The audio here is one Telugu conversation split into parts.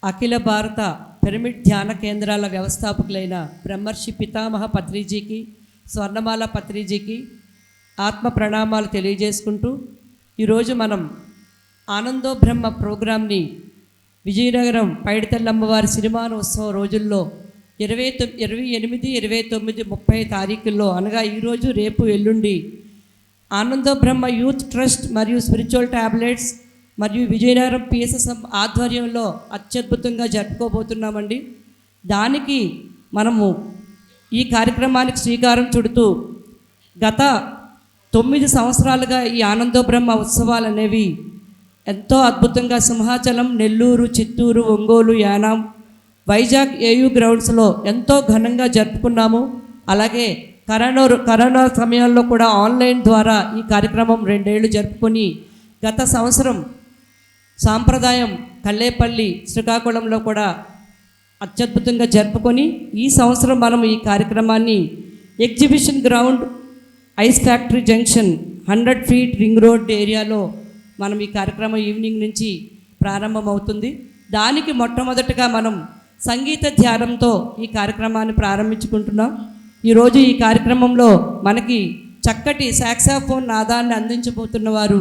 అఖిల భారత పిరమిడ్ ధ్యాన కేంద్రాల వ్యవస్థాపకులైన బ్రహ్మర్షి పితామహ పత్రిజీకి, స్వర్ణమాల పత్రిజీకి ఆత్మ ప్రణామాలు తెలియజేసుకుంటూ ఈరోజు మనం ఆనందో బ్రహ్మ ప్రోగ్రాంని విజయనగరం పైడితల్లమ్మవారి సిరిమానోత్సవ రోజుల్లో 28, 29, 30 తారీఖుల్లో అనగా ఈరోజు, రేపు, ఎల్లుండి ఆనందో బ్రహ్మ యూత్ ట్రస్ట్ మరియు స్పిరిచువల్ టాబ్లెట్స్ మరియు విజయనగరం పిఎస్ఎస్ఎం ఆధ్వర్యంలో అత్యద్భుతంగా జరుపుకోబోతున్నామండి. దానికి మనము ఈ కార్యక్రమానికి శ్రీకారం చుడుతూ గత 9 సంవత్సరాలుగా ఈ ఆనందో బ్రహ్మ ఉత్సవాలు అనేవి ఎంతో అద్భుతంగా సింహాచలం, నెల్లూరు, చిత్తూరు, ఒంగోలు, యానాం, వైజాగ్ ఏయూ గ్రౌండ్స్లో ఎంతో ఘనంగా జరుపుకున్నాము. అలాగే కరోనా సమయాల్లో కూడా ఆన్లైన్ ద్వారా ఈ కార్యక్రమం 2 ఏళ్ళు జరుపుకొని గత సంవత్సరం సాంప్రదాయం కల్లేపల్లి శ్రీకాకుళంలో కూడా అత్యద్భుతంగా జరుపుకొని ఈ సంవత్సరం మనం ఈ కార్యక్రమాన్ని exhibition ground, ice factory junction, 100 feet ring road ఏరియాలో మనం ఈ కార్యక్రమం ఈవినింగ్ నుంచి ప్రారంభమవుతుంది. దానికి మొట్టమొదటిగా మనం సంగీత ధ్యానంతో ఈ కార్యక్రమాన్ని ప్రారంభించుకుంటున్నాం. ఈరోజు ఈ కార్యక్రమంలో మనకి చక్కటి సాక్సాఫోన్ నాదాన్ని అందించబోతున్న వారు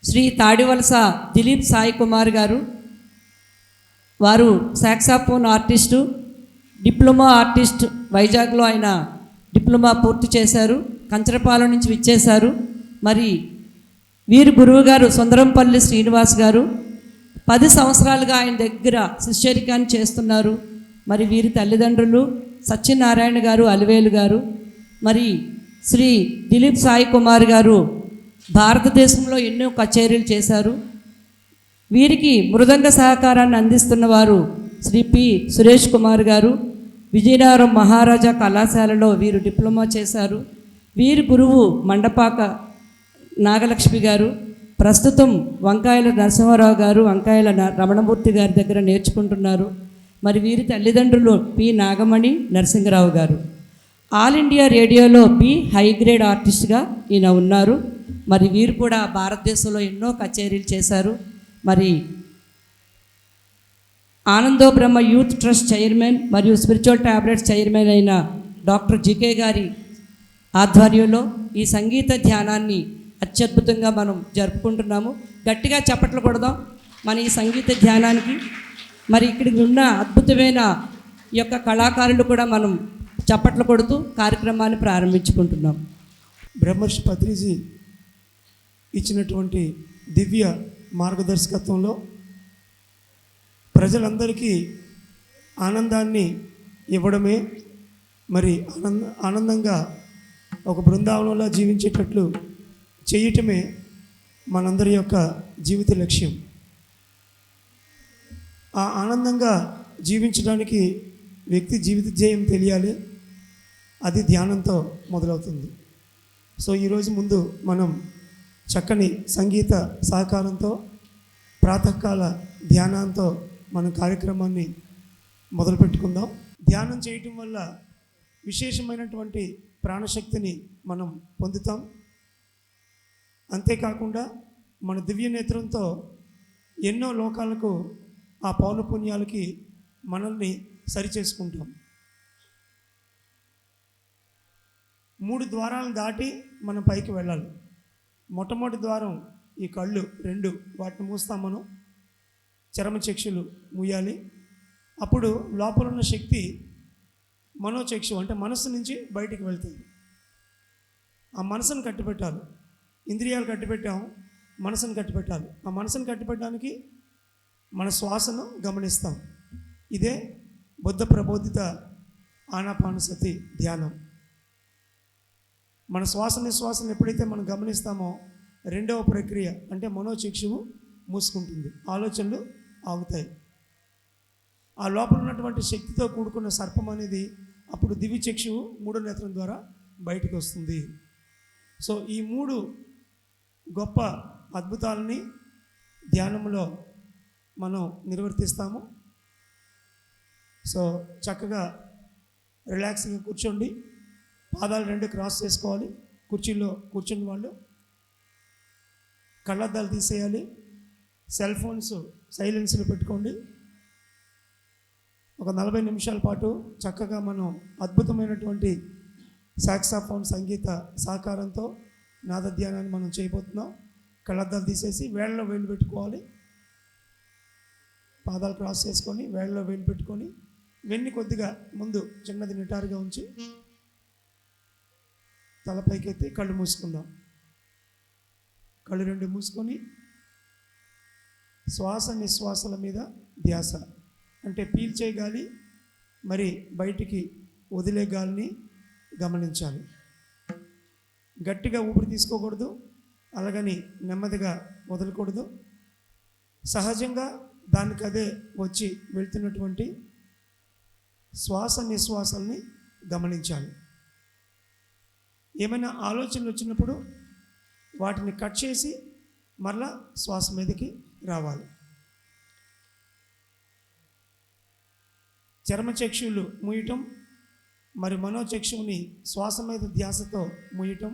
శ్రీ తాడివలస దిలీప్ సాయి కుమార్ గారు. వారు సాక్సాఫోన్ ఆర్టిస్టు, డిప్లొమా ఆర్టిస్ట్. వైజాగ్లో ఆయన డిప్లొమా పూర్తి చేశారు. కంచరపాలెం నుంచి విచ్చేశారు. మరి వీరి గురువు గారు సుందరంపల్లి శ్రీనివాస్ గారు 10 సంవత్సరాలుగా ఆయన దగ్గర శిష్యరికాన్ని చేస్తున్నారు. మరి వీరి తల్లిదండ్రులు సత్యనారాయణ గారు, అలివేలు గారు. మరి శ్రీ దిలీప్ సాయి కుమార్ గారు భారతదేశంలో ఎన్నో కచేరీలు చేశారు. వీరికి మృదంగ సహకారాన్ని అందిస్తున్నవారు శ్రీ పి సురేష్ కుమార్ గారు. విజయనగరం మహారాజా కళాశాలలో వీరు డిప్లొమా చేశారు. వీరి గురువు మండపాక నాగలక్ష్మి గారు. ప్రస్తుతం వంకాయల నరసింహారావు గారు, వంకాయల రమణమూర్తి గారి దగ్గర నేర్చుకుంటున్నారు. మరి వీరి తల్లిదండ్రులు పి నాగమణి, నరసింహరావు గారు. ఆల్ ఇండియా రేడియోలో బి హై గ్రేడ్ ఆర్టిస్ట్గా ఈయన ఉన్నారు. మరి వీరు కూడా భారతదేశంలో ఎన్నో కచేరీలు చేశారు. మరి ఆనందో బ్రహ్మ యూత్ ట్రస్ట్ చైర్మన్ మరియు స్పిరిచువల్ టాబ్లెట్స్ చైర్మన్ అయిన డాక్టర్ జికే గారి ఆధ్వర్యంలో ఈ సంగీత ధ్యానాన్ని అత్యద్భుతంగా మనం జరుపుకుంటున్నాము. గట్టిగా చప్పట్లు కొడదాం మన ఈ సంగీత ధ్యానానికి. మరి ఇక్కడికి ఉన్న అద్భుతమైన ఈ యొక్క కళాకారులు కూడా మనం చప్పట్లు కొడుతూ కార్యక్రమాన్ని ప్రారంభించుకుంటున్నాం. బ్రహ్మర్షి పత్రిజీ ఇచ్చినటువంటి దివ్య మార్గదర్శకత్వంలో ప్రజలందరికీ ఆనందాన్ని ఇవ్వడమే, మరి ఆనందంగా ఒక బృందావనంలో జీవించేటట్లు చేయటమే మనందరి యొక్క జీవిత లక్ష్యం. ఆ ఆనందంగా జీవించడానికి వ్యక్తి జీవిత ధ్యేయం తెలియాలి. అది ధ్యానంతో మొదలవుతుంది. సో ఈరోజు ముందు మనం చక్కని సంగీత సహకారంతో ప్రాతకాల ధ్యానంతో మన కార్యక్రమాన్ని మొదలుపెట్టుకుందాం. ధ్యానం చేయటం వల్ల విశేషమైనటువంటి ప్రాణశక్తిని మనం పొందుతాం. అంతేకాకుండా మన దివ్య నేత్రంతో ఎన్నో లోకాలకు, ఆ పౌనపుణ్యాలకి మనల్ని సరిచేసుకుంటాం. 3 ద్వారాలను దాటి మనం పైకి వెళ్ళాలి. మొట్టమొదటి ద్వారం ఈ కళ్ళు 2, వాటిని మూస్తాం మనం. చర్మచక్షులు మూయాలి. అప్పుడు లోపల ఉన్న శక్తి మనోచక్షు అంటే మనస్సు నుంచి బయటికి వెళ్తుంది. ఆ మనసును కట్టిపెట్టాలి. ఇంద్రియాలు కట్టిపెట్టాము, మనసును కట్టిపెట్టాలి. ఆ మనసును కట్టిపెట్టడానికి మన శ్వాసను గమనిస్తాం. ఇదే బుద్ధ ప్రబోధిత ఆనాపానసతి ధ్యానం. మన శ్వాస నిశ్వాసను ఎప్పుడైతే మనం గమనిస్తామో రెండవ ప్రక్రియ అంటే మనోచక్షువు మూసుకుంటుంది, ఆలోచనలు ఆగుతాయి. ఆ లోపల ఉన్నటువంటి శక్తితో కూడుకున్న సర్పం అనేది అప్పుడు దివ్య చక్షువు 3వ నేత్రం ద్వారా బయటకు వస్తుంది. సో ఈ 3 గొప్ప అద్భుతాలని ధ్యానంలో మనం నిర్వర్తిస్తాము. సో చక్కగా రిలాక్స్గా కూర్చోండి. పాదాలు 2 క్రాస్ చేసుకోవాలి. కుర్చీలో కూర్చున్న వాళ్ళు కళ్ళద్దాలు తీసేయాలి. సెల్ ఫోన్స్ సైలెన్స్లో పెట్టుకోండి. ఒక 40 నిమిషాల పాటు చక్కగా మనం అద్భుతమైనటువంటి సాక్సాఫోన్ సంగీత సహకారంతో నాద ధ్యానాన్ని మనం చేయబోతున్నాం. కళ్ళద్దాలు తీసేసి వేళ్ళలో వేలు పెట్టుకోవాలి. పాదాలు క్రాస్ చేసుకొని వేళ్ళలో వేలు పెట్టుకొని వెన్ను కొద్దిగా ముందు చిన్నది నిటారుగా ఉంచి తలపైకెత్తి కళ్ళు మూసుకుందాం. కళ్ళు రెండు మూసుకొని శ్వాస నిశ్వాసల మీద ధ్యాస, అంటే పీల్చే గాలి మరి బయటికి వదిలే గాలిని గమనించాలి. గట్టిగా ఊపిరి తీసుకోకూడదు, అలాగని నెమ్మదిగా వదలకూడదు. సహజంగా దానికి అదే వచ్చి వెళ్తున్నటువంటి శ్వాస నిశ్వాసాలని గమనించాలి. ఏమైనా ఆలోచనలు వచ్చినప్పుడు వాటిని కట్ చేసి మరలా శ్వాస మీదకి రావాలి. చర్మచక్షువులు మూయటం మరి మనోచక్షువుని శ్వాస మీద ధ్యాసతో మూయటం,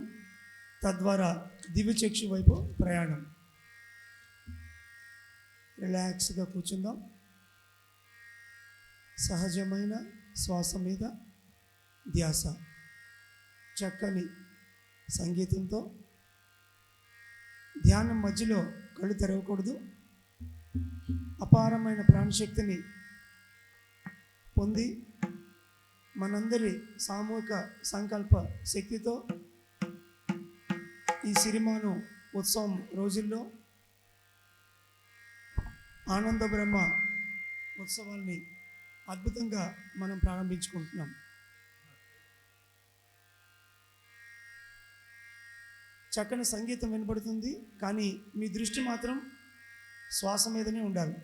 తద్వారా దివ్యచక్షు వైపు ప్రయాణం. రిలాక్స్గా కూర్చుందాం. సహజమైన శ్వాస మీద ధ్యాస, చక్కని సంగీతంతో ధ్యానం మధ్యలో కళ్ళు తెరవకూడదు. అపారమైన ప్రాణశక్తిని పొంది మనందరి సామూహిక సంకల్ప శక్తితో ఈ సిరిమాను ఉత్సవం రోజుల్లో ఆనంద బ్రహ్మ ఉత్సవాల్ని అద్భుతంగా మనం ప్రారంభించుకుంటున్నాం. చక్కని సంగీతం వినబడుతుంది, కానీ మీ దృష్టి మాత్రం శ్వాస మీదనే ఉండాలి.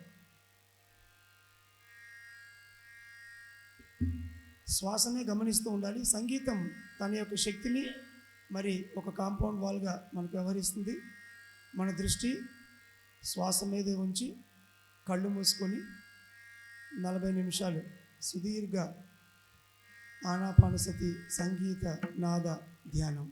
శ్వాసనే గమనిస్తూ ఉండాలి. సంగీతం తన యొక్క శక్తిని మరి ఒక కాంపౌండ్ వాల్గా మనకు వ్యవహరిస్తుంది. మన దృష్టి శ్వాస మీదే ఉంచి కళ్ళు మూసుకొని 40 నిమిషాలు సుదీర్ఘ ఆనాపానసతి సంగీత నాద ధ్యానం.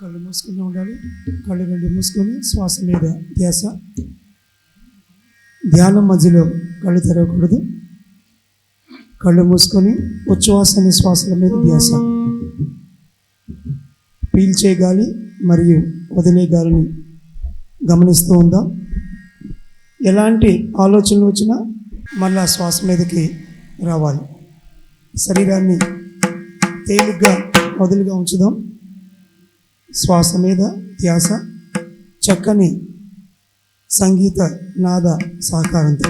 కళ్ళు మూసుకుని ఉండాలి. కళ్ళు రెండు మూసుకొని శ్వాస మీద ధ్యాస. ధ్యానం మధ్యలో కళ్ళు తెరవకూడదు. కళ్ళు మూసుకొని ఉచ్ఛ్వాస నిశ్వాసాల మీద ధ్యాస. పీల్చే గాలి మరియు వదిలే గాలిని గమనిస్తూ ఉందాం. ఎలాంటి ఆలోచనలు వచ్చినా మళ్ళా శ్వాస మీదకి రావాలి. శరీరాన్ని తేలిగ్గా వదులుగా ఉంచుదాం. శ్వాస మీద ధ్యాస, చక్కని సంగీత నాద సహకారంతో.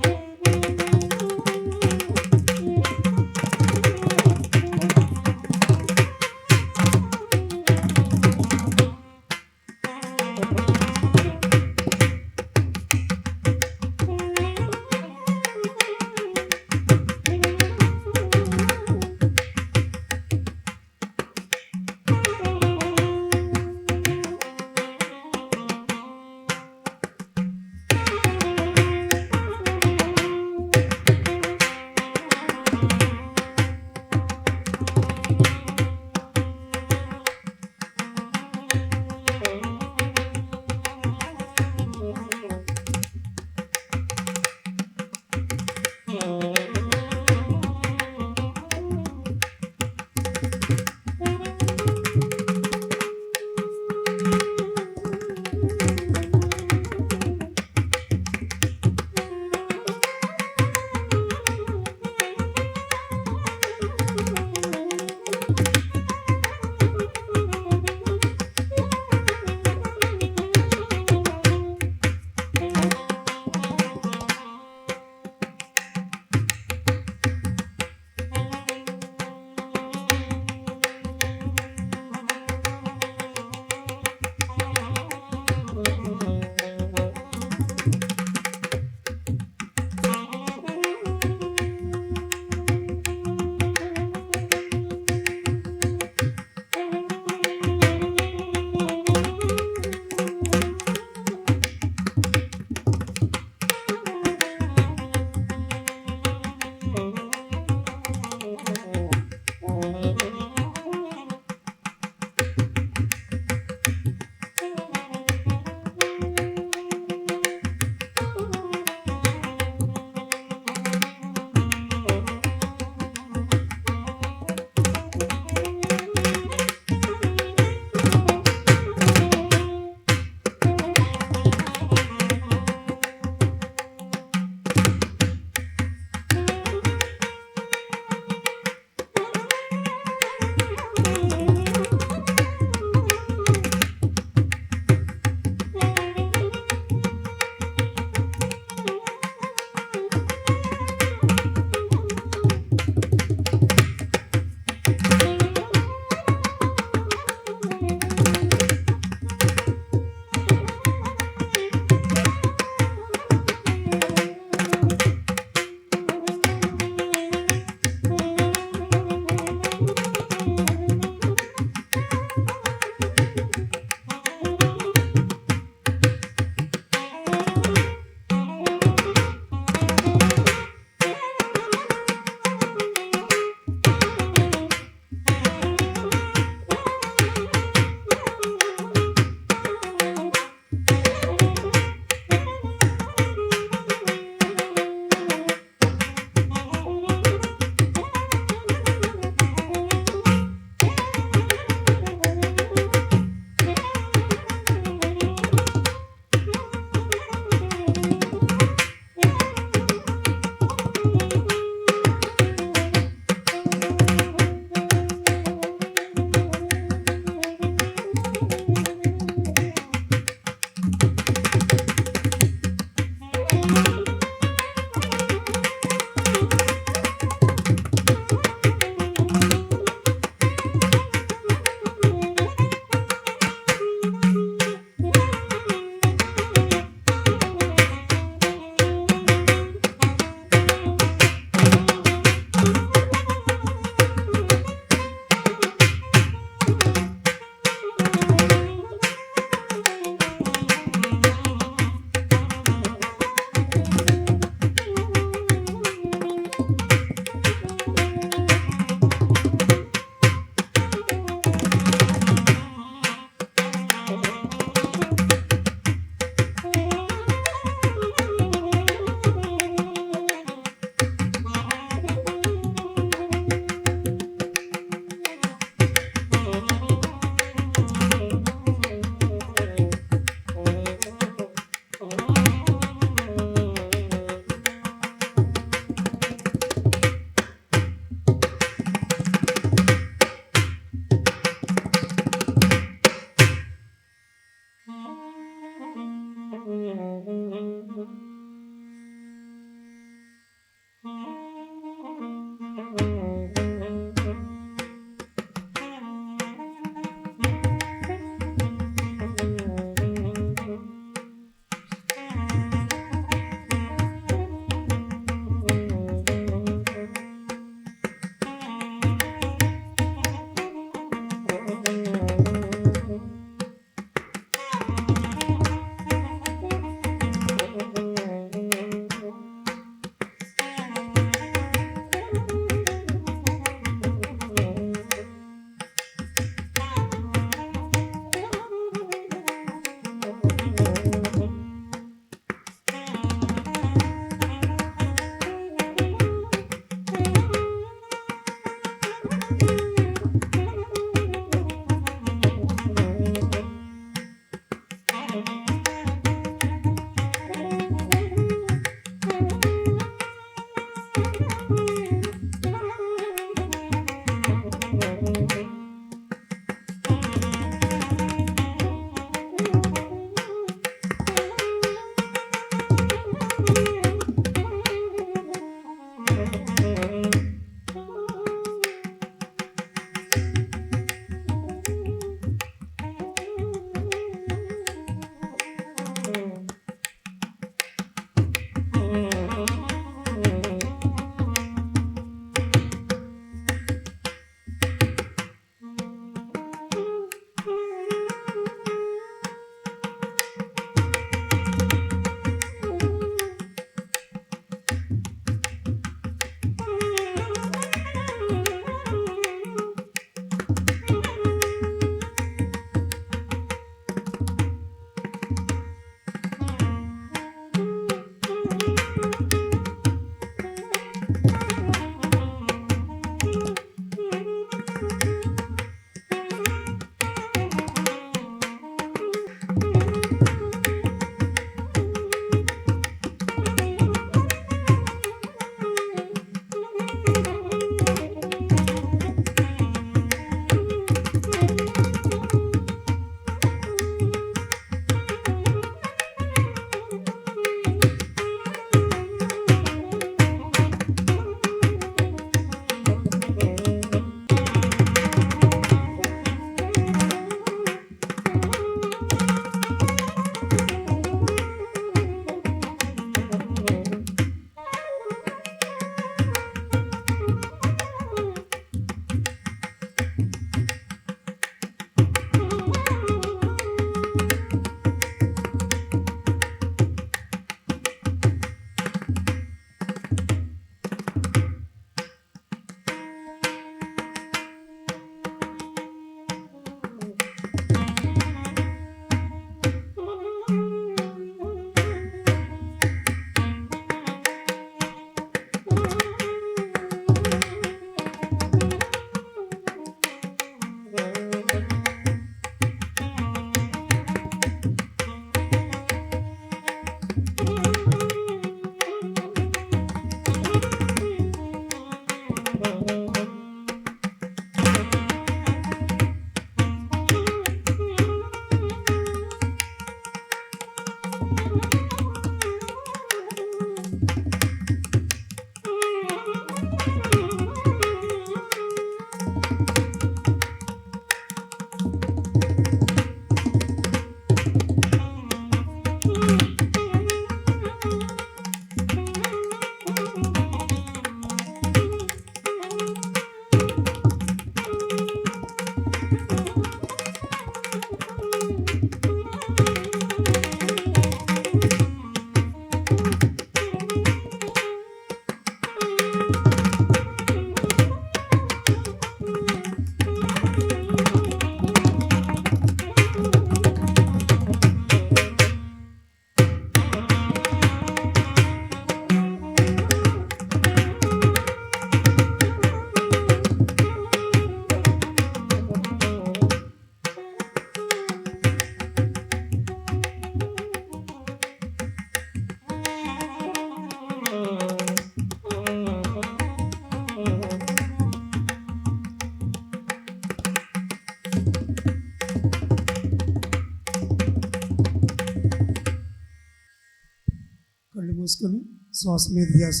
మూసుకొని శ్వాస మీద ధ్యాస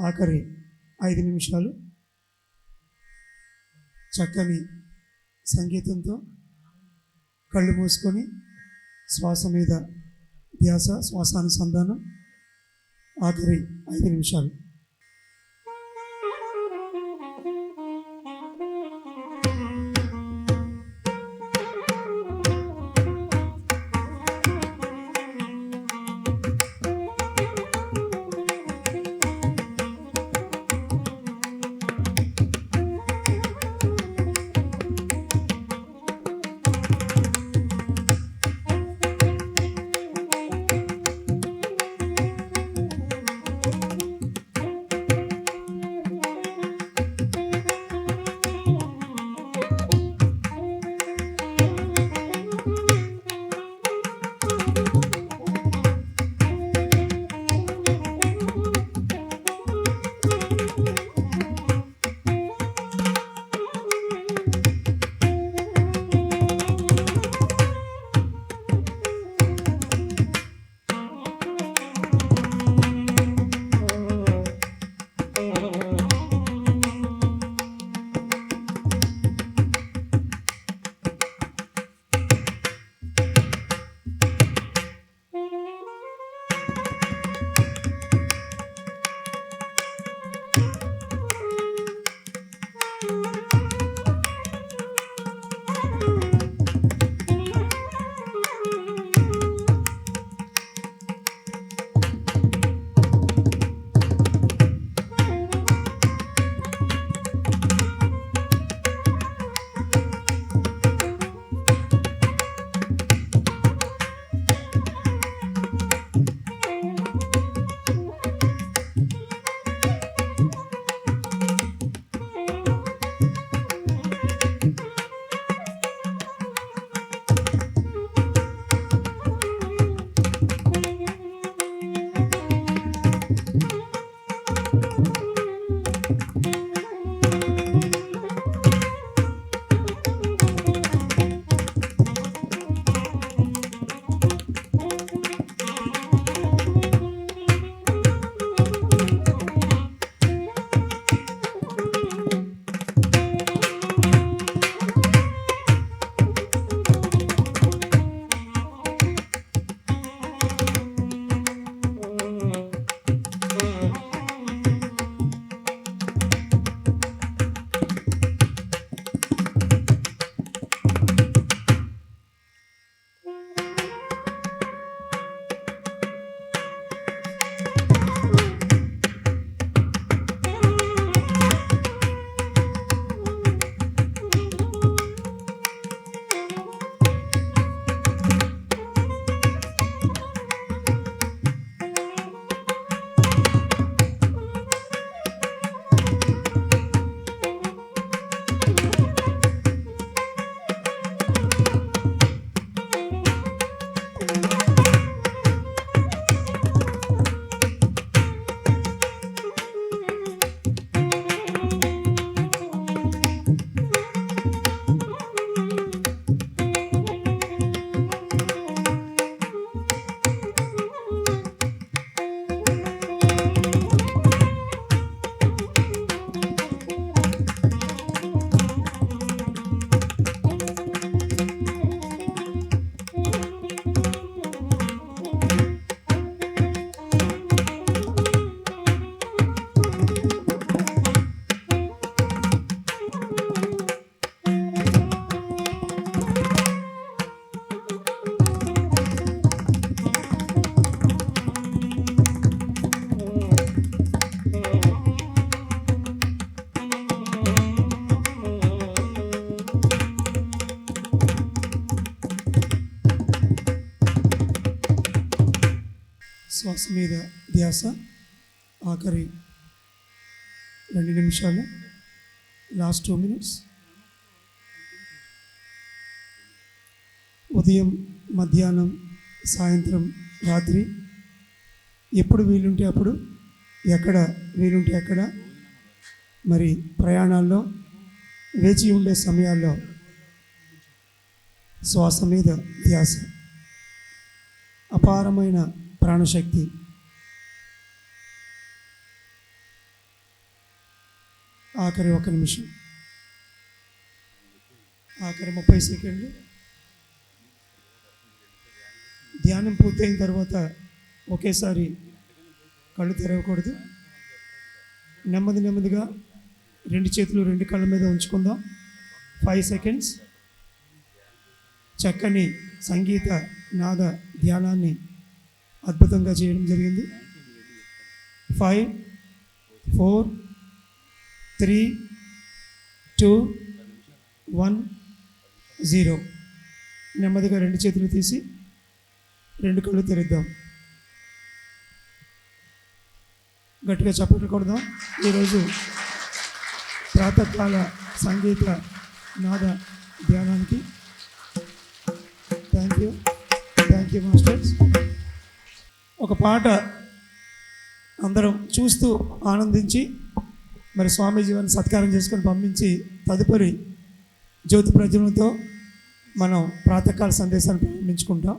ఆఖరి 5 నిమిషాలు చక్కని సంగీతంతో కళ్ళు మూసుకొని శ్వాస మీద ధ్యాస శ్వాసానుసంధానం ఆఖరి 5 నిమిషాలు. శ్వాస మీద ధ్యాస. ఆఖరి 2 నిమిషాలు, లాస్ట్ 2 మినిట్స్. ఉదయం, మధ్యాహ్నం, సాయంత్రం, రాత్రి ఎప్పుడు వీలుంటే అప్పుడు, ఎక్కడ వీలుంటే అక్కడ, మరి ప్రయాణాల్లో, వేచి ఉండే సమయాల్లో శ్వాస మీద ధ్యాస. అపారమైన ప్రాణశక్తి. ఆఖరి 1 నిమిషం, ఆఖరి 30 సెకండ్లు. ధ్యానం పూర్తయిన తర్వాత ఒకేసారి కళ్ళు తెరవకూడదు. నెమ్మదిగా 2 చేతులు 2 కళ్ళ మీద ఉంచుకుందాం. 5 సెకండ్స్ చక్కని సంగీత నాద ధ్యానాన్ని అద్భుతంగా చేయడం జరిగింది. 5, 4, 3, 2, 1, 0. నెమ్మదిగా 2 చేతులు తీసి 2 కళ్ళు తెరుద్దాం. గట్టిగా చప్పట్లు కొడదాం. ఈరోజు ప్రాతకాల సంగీత నాద ధ్యానానికి థ్యాంక్ యూ మాస్టర్స్. ఒక పాట అందరం చూస్తూ ఆనందించి మరి స్వామీజీ వారిని సత్కారం చేసుకొని పంపించి తదుపరి జ్యోతి ప్రజ్వలనతో మనం ప్రాతకాల సందేశాన్ని ప్రారంభించుకుంటాం.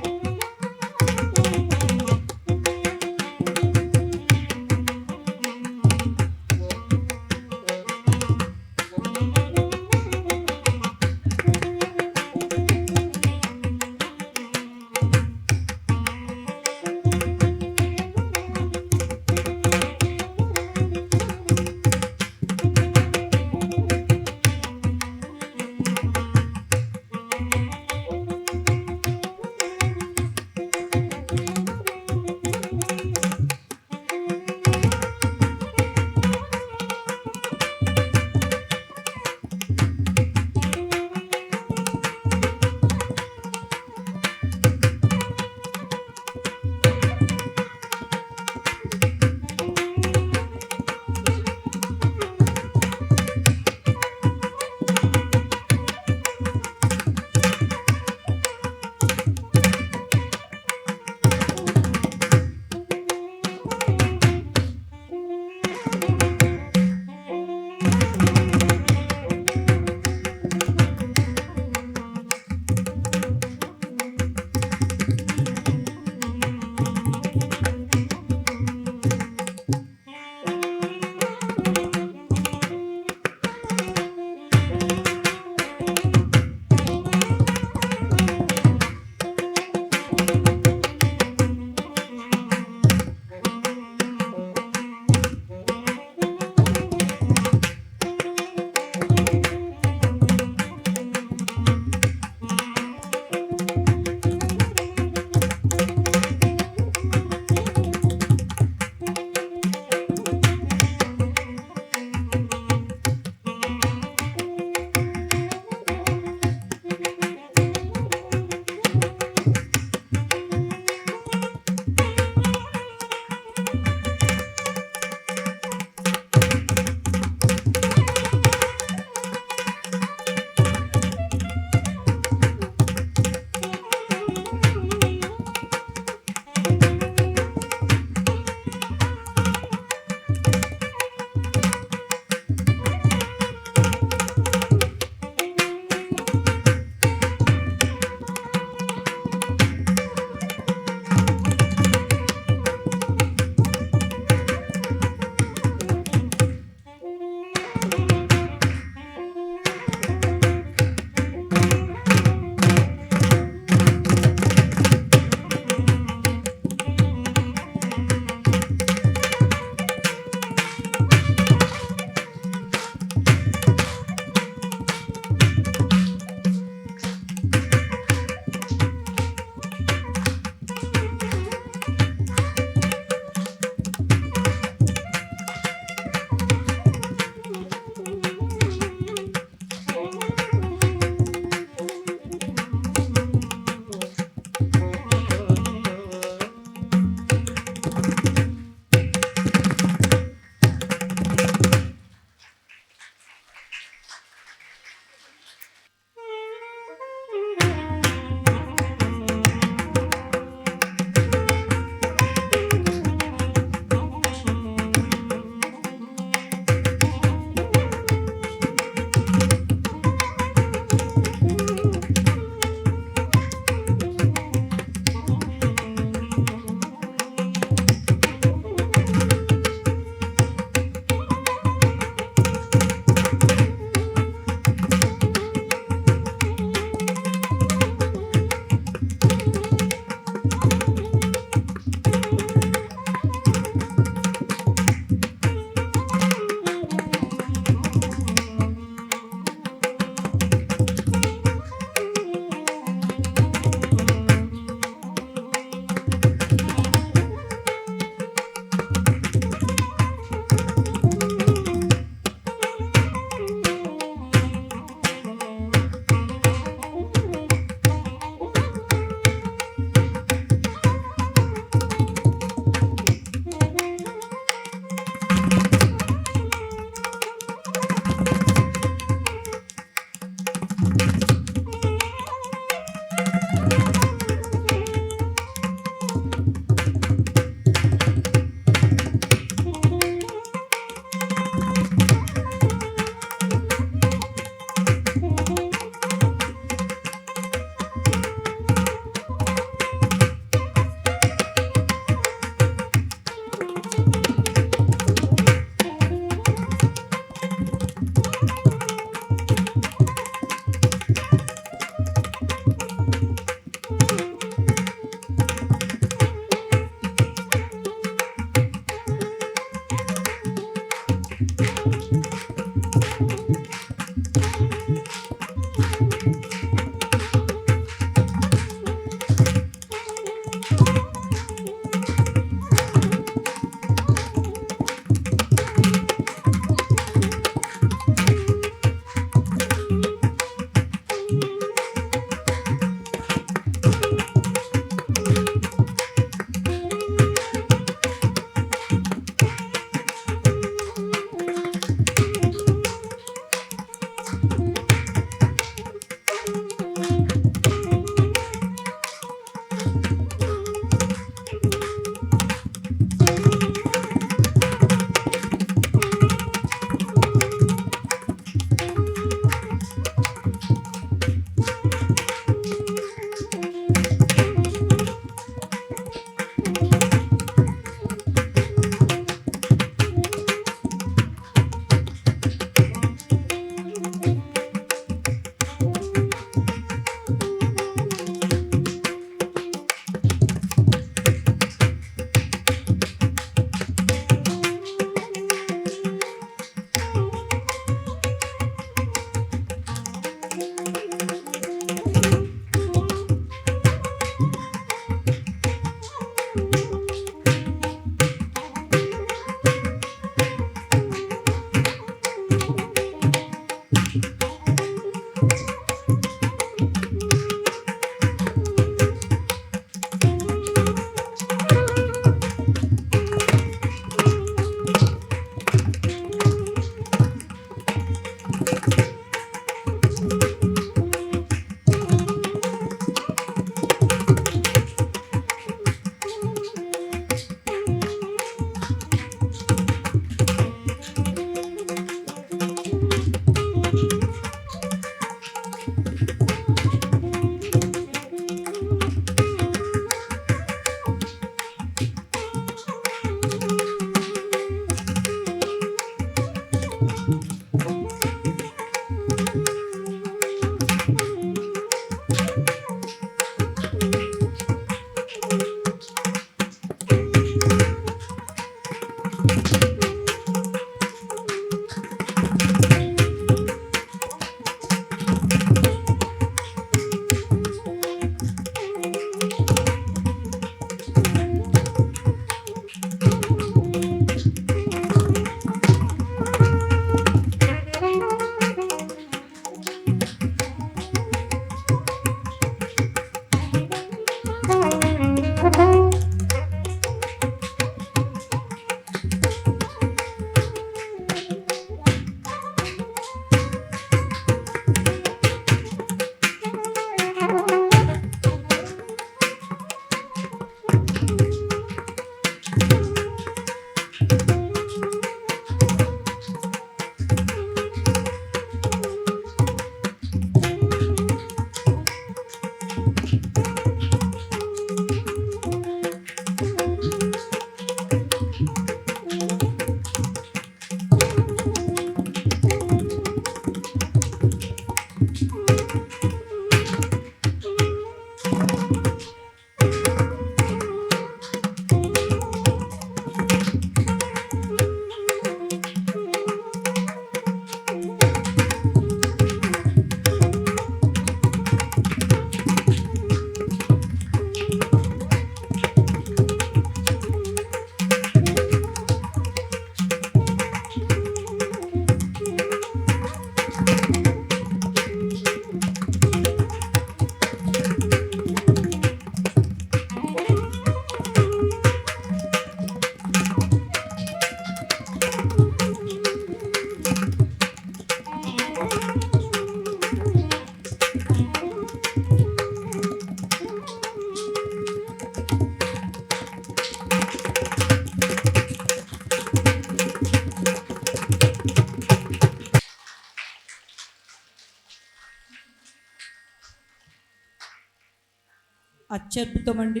అత్యద్భుతమండి.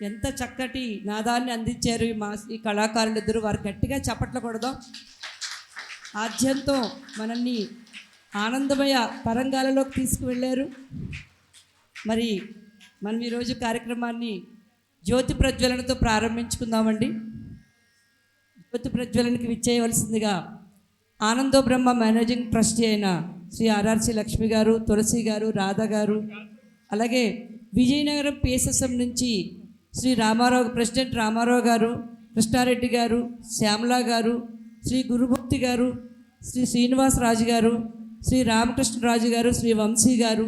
ఎంత చక్కటి నాదాన్ని అందించారు ఈ కళాకారులు ఇద్దరు. వారు గట్టిగా చప్పట్లు కొడదాం. ఆద్యంతో మనల్ని ఆనందమయ తరంగాలలోకి తీసుకువెళ్ళారు. మరి మనం ఈరోజు కార్యక్రమాన్ని జ్యోతి ప్రజ్వలనతో ప్రారంభించుకుందామండి. జ్యోతి ప్రజ్వలనకి విచ్చేయవలసిందిగా ఆనందో బ్రహ్మ మేనేజింగ్ ట్రస్టీ అయిన శ్రీ ఆర్ఆర్సి లక్ష్మి గారు, తులసి గారు, రాధ గారు, అలాగే విజయనగరం పిఎస్ఎస్ఎం నుంచి శ్రీ రామారావు, ప్రెసిడెంట్ రామారావు గారు, కృష్ణారెడ్డి గారు, శ్యామల గారు, శ్రీ గురుభక్తి గారు, శ్రీ శ్రీనివాసరాజు గారు, శ్రీ రామకృష్ణరాజు గారు, శ్రీ వంశీ గారు,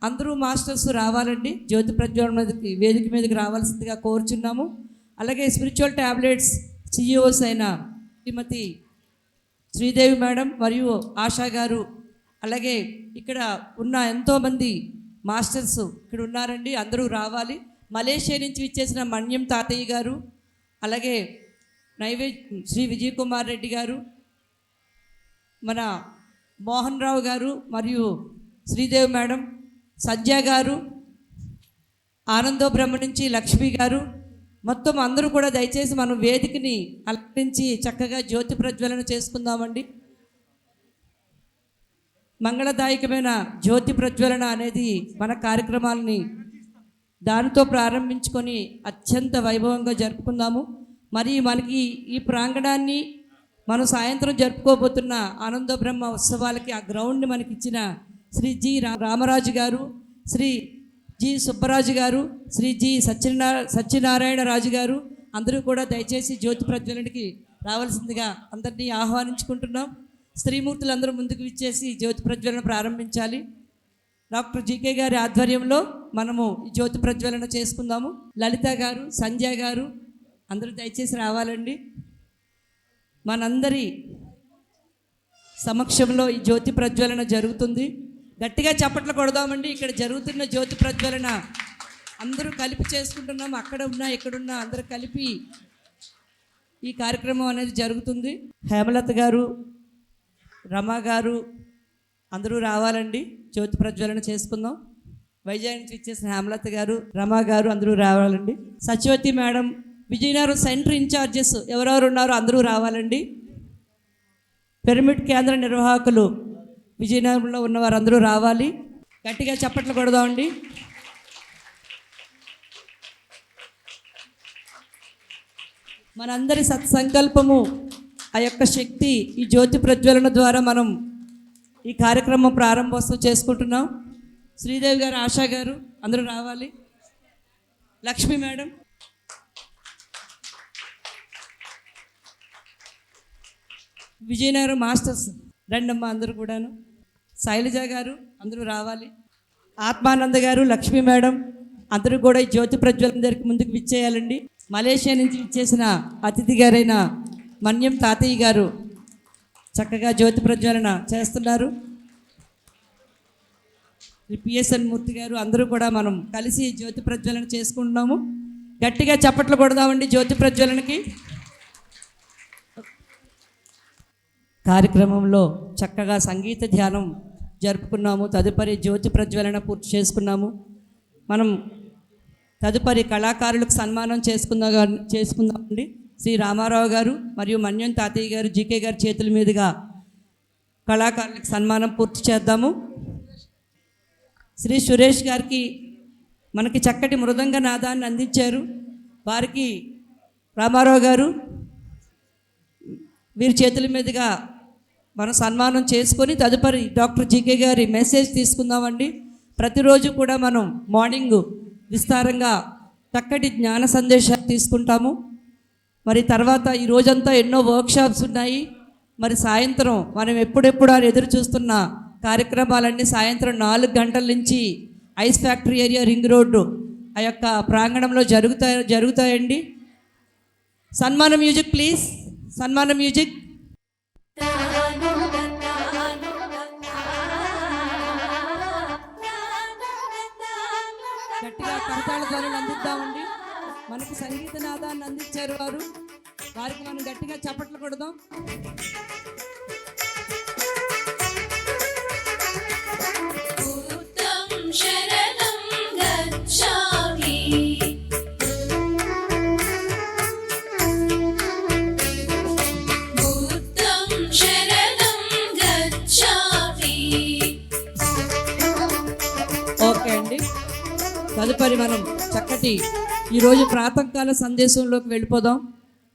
అందరూ మాస్టర్స్ రావాలండి. జ్యోతి ప్రజ్వలన మీదకి, వేదిక మీదకి రావాల్సిందిగా కోరుచున్నాము. అలాగే స్పిరిచువల్ ట్యాబ్లెట్స్ సిఇఓస్ అయిన శ్రీమతి శ్రీదేవి మేడం మరియు ఆశా గారు, అలాగే ఇక్కడ ఉన్న ఎంతోమంది మాస్టర్స్ ఇక్కడ ఉన్నారండి, అందరూ రావాలి. మలేషియా నుంచి ఇచ్చేసిన మన్యం తాతయ్య గారు, అలాగే శ్రీ విజయ్ కుమార్ రెడ్డి గారు, మన మోహన్ రావు గారు మరియు శ్రీదేవి మేడం, సంధ్య గారు, ఆనందో బ్రహ్మ నుంచి లక్ష్మి గారు, మొత్తం అందరూ కూడా దయచేసి మనం వేదికని అలంకరించి చక్కగా జ్యోతి ప్రజ్వలన చేసుకుందామండి. మంగళదాయకమైన జ్యోతి ప్రజ్వలన అనేది మన కార్యక్రమాలని దానితో ప్రారంభించుకొని అత్యంత వైభవంగా జరుపుకుందాము. మరి మనకి ఈ ప్రాంగణాన్ని మనం సాయంత్రం జరుపుకోబోతున్న ఆనంద బ్రహ్మ ఉత్సవాలకి ఆ గ్రౌండ్ని మనకి ఇచ్చిన శ్రీ జి రామరాజు గారు, శ్రీ జి సుబ్బరాజు గారు, శ్రీ జి సత్యనారాయణ రాజు గారు అందరూ కూడా దయచేసి జ్యోతి ప్రజ్వలనకి రావాల్సిందిగా అందరినీ ఆహ్వానించుకుంటున్నాం. స్త్రీమూర్తులు అందరూ ముందుకు విచ్చేసి జ్యోతి ప్రజ్వలన ప్రారంభించాలి. డాక్టర్ జీకే గారి ఆధ్వర్యంలో మనము ఈ జ్యోతి ప్రజ్వలన చేసుకుందాము. లలిత గారు, సంధ్య గారు అందరూ దయచేసి రావాలండి. మనందరి సమక్షంలో ఈ జ్యోతి ప్రజ్వలన జరుగుతుంది. గట్టిగా చప్పట్లు కొడదామండి. ఇక్కడ జరుగుతున్న జ్యోతి ప్రజ్వలన అందరూ కలిపి చేసుకుంటున్నాం. అక్కడ ఉన్నా ఎక్కడున్నా అందరూ కలిపి ఈ కార్యక్రమం అనేది జరుగుతుంది. హేమలత గారు, రమా గారు అందరూ రావాలండి. జ్యోతి ప్రజ్వలన చేసుకుందాం. వైజాగ్ నుంచి ఇచ్చేసిన హేమలత గారు, రమా గారు అందరూ రావాలండి. Satyavathi madam, Vizianagaram centre incharges ఎవరెవరు ఉన్నారో అందరూ రావాలండి. పిరమిడ్ కేంద్ర నిర్వాహకులు విజయనగరంలో ఉన్నవారు అందరూ రావాలి. గట్టిగా చప్పట్లు కొడదామండి. మనందరి సత్సంకల్పము, ఆ యొక్క శక్తి ఈ జ్యోతి ప్రజ్వలన ద్వారా మనం ఈ కార్యక్రమం ప్రారంభోత్సవం చేసుకుంటున్నాం. శ్రీదేవి గారు, ఆశా గారు అందరూ రావాలి. లక్ష్మి మేడం, విజయనగరం మాస్టర్స్ రండమ్మ అందరూ కూడాను. శైలజ గారు అందరూ రావాలి. ఆత్మానంద గారు, లక్ష్మి మేడం అందరూ కూడా ఈ జ్యోతి ప్రజ్వలన దగ్గరికి ముందుకు విచ్చేయాలండి. మలేషియా నుంచి విచ్చేసిన అతిథి గారైన మన్యం తాతయ్య గారు చక్కగా జ్యోతి ప్రజ్వలన చేస్తున్నారు. పిఎస్ఎన్ మూర్తి గారు అందరూ కూడా మనం కలిసి జ్యోతి ప్రజ్వలన చేసుకుంటున్నాము. గట్టిగా చప్పట్లు కొడదామండి జ్యోతి ప్రజ్వలనకి. కార్యక్రమంలో చక్కగా సంగీత ధ్యానం జరుపుకున్నాము. తదుపరి జ్యోతి ప్రజ్వలన పూర్తి చేసుకున్నాము. మనం తదుపరి కళాకారులకు సన్మానం చేసుకుందామండి. శ్రీ రామారావు గారు మరియు మన్యం తాతయ్య గారు, జీకే గారి చేతుల మీదుగా కళాకారులకు సన్మానం పూర్తి చేద్దాము. శ్రీ సురేష్ గారికి మనకి చక్కటి మృదంగ నాదాన్ని అందించారు. వారికి రామారావు గారు వీరి చేతుల మీదుగా మనం సన్మానం చేసుకొని తదుపరి డాక్టర్ జీకే గారి మెసేజ్ తీసుకుందామండి. ప్రతిరోజు కూడా మనం మార్నింగ్ విస్తారంగా చక్కటి జ్ఞాన సందేశాలు తీసుకుంటాము. మరి తర్వాత ఈ రోజంతా ఎన్నో వర్క్షాప్స్ ఉన్నాయి. మరి సాయంత్రం మనం ఎప్పుడెప్పుడు అని ఎదురు చూస్తున్న కార్యక్రమాలన్నీ సాయంత్రం 4 గంటల నుంచి ice factory area, ring road ఆ యొక్క ప్రాంగణంలో జరుగుతాయండి. సన్మాన మ్యూజిక్ ప్లీజ్, సన్మాన మ్యూజిక్. గట్టిగా కరతాళ ధ్వనులు అందిద్దామండి. మనకు సంగీత నాదాన్ని అందించారు వారు. వారికి మనం గట్టిగా చప్పట్లు కొడదాం. ఓకే అండి. తదుపరి మనం చక్కటి ఈరోజు ప్రాతకాల సందేశంలోకి వెళ్ళిపోదాం.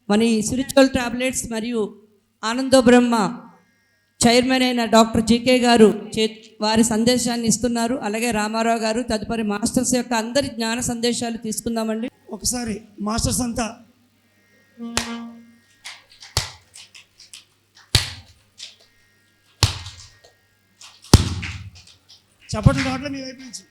మన ఈ స్పిరిచువల్ టాబ్లెట్స్ మరియు ఆనందో బ్రహ్మ చైర్మన్ అయిన డాక్టర్ జీకే గారు వారి సందేశాన్ని ఇస్తున్నారు. అలాగే రామారావు గారు తదుపరి మాస్టర్స్ యొక్క అందరి జ్ఞాన సందేశాలు తీసుకుందామండి. ఒకసారి మాస్టర్స్ అంతా చప్పట్లు రావట్లే మీ వైపు నుంచి.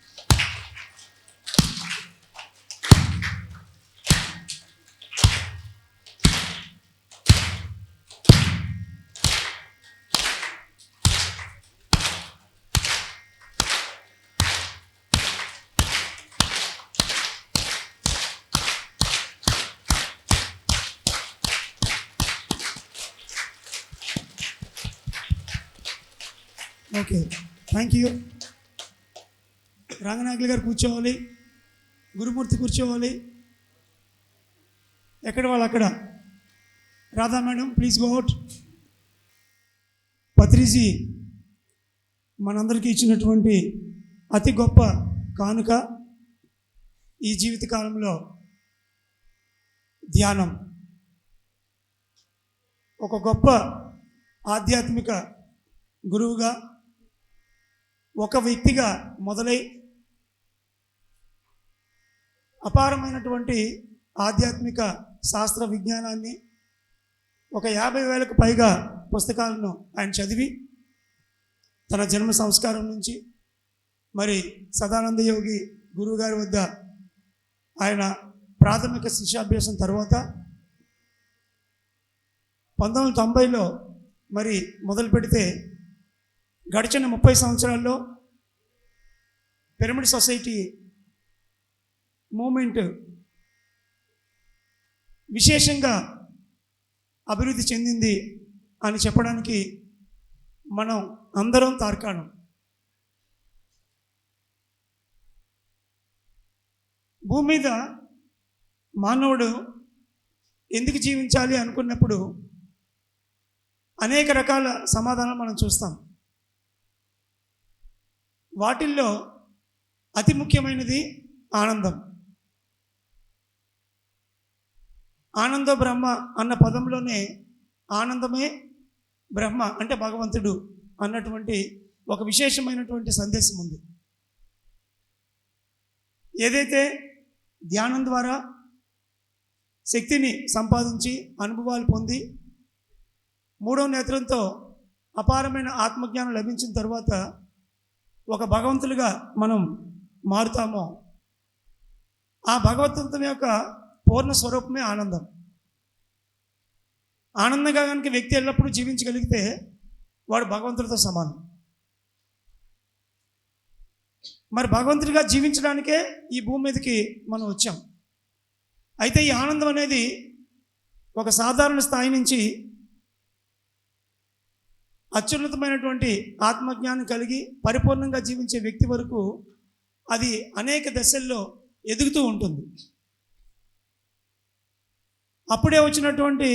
Okay, thank you. రంగనాయకులు గారు కూర్చోవాలి, గురుమూర్తి కూర్చోవాలి. ఎక్కడ వాళ్ళు అక్కడ. Radha madam please go out. Patriji మనందరికీ ఇచ్చినటువంటి అతి గొప్ప కానుక ఈ జీవితకాలంలో ధ్యానం. ఒక గొప్ప ఆధ్యాత్మిక గురువుగా, ఒక వ్యక్తిగా మొదలై అపారమైనటువంటి ఆధ్యాత్మిక శాస్త్ర విజ్ఞానాన్ని, ఒక 50,000కు పైగా పుస్తకాలను ఆయన చదివి తన జన్మ సంస్కారం నుంచి మరి సదానంద యోగి గురువు గారి వద్ద ఆయన ప్రాథమిక శిష్యాభ్యాసం తర్వాత 1990లో మరి మొదలు పెడితే గడిచిన 30 సంవత్సరాల్లో పిరమిడ్ సొసైటీ మూమెంట్ విశేషంగా అభివృద్ధి చెందింది అని చెప్పడానికి మనం అందరం తార్కాణం. భూమి మీద మానవుడు ఎందుకు జీవించాలి అనుకున్నప్పుడు అనేక రకాల సమాధానాలు మనం చూస్తాం. వాటిల్లో అతి ముఖ్యమైనది ఆనందం. ఆనంద బ్రహ్మ అన్న పదంలోనే ఆనందమే బ్రహ్మ అంటే భగవంతుడు అన్నటువంటి ఒక విశేషమైనటువంటి సందేశం ఉంది. ఏదైతే ధ్యానం ద్వారా శక్తిని సంపాదించి అనుభవాలు పొంది మూడవ నేత్రంతో అపారమైన ఆత్మజ్ఞానం లభించిన తర్వాత ఒక భగవంతులుగా మనం మారుతామో, ఆ భగవతత్వం యొక్క పూర్ణ స్వరూపమే ఆనందం. ఆనందంగా కనుక వ్యక్తి ఎల్లప్పుడూ జీవించగలిగితే వాడు భగవంతుడితో సమానం. మరి భగవంతుడిగా జీవించడానికే ఈ భూమి మీదకి మనం వచ్చాం. అయితే ఈ ఆనందం అనేది ఒక సాధారణ స్థాయి నుంచి అత్యున్నతమైనటువంటి ఆత్మజ్ఞానం కలిగి పరిపూర్ణంగా జీవించే వ్యక్తి వరకు అది అనేక దశల్లో ఎదుగుతూ ఉంటుంది. అప్పుడే వచ్చినటువంటి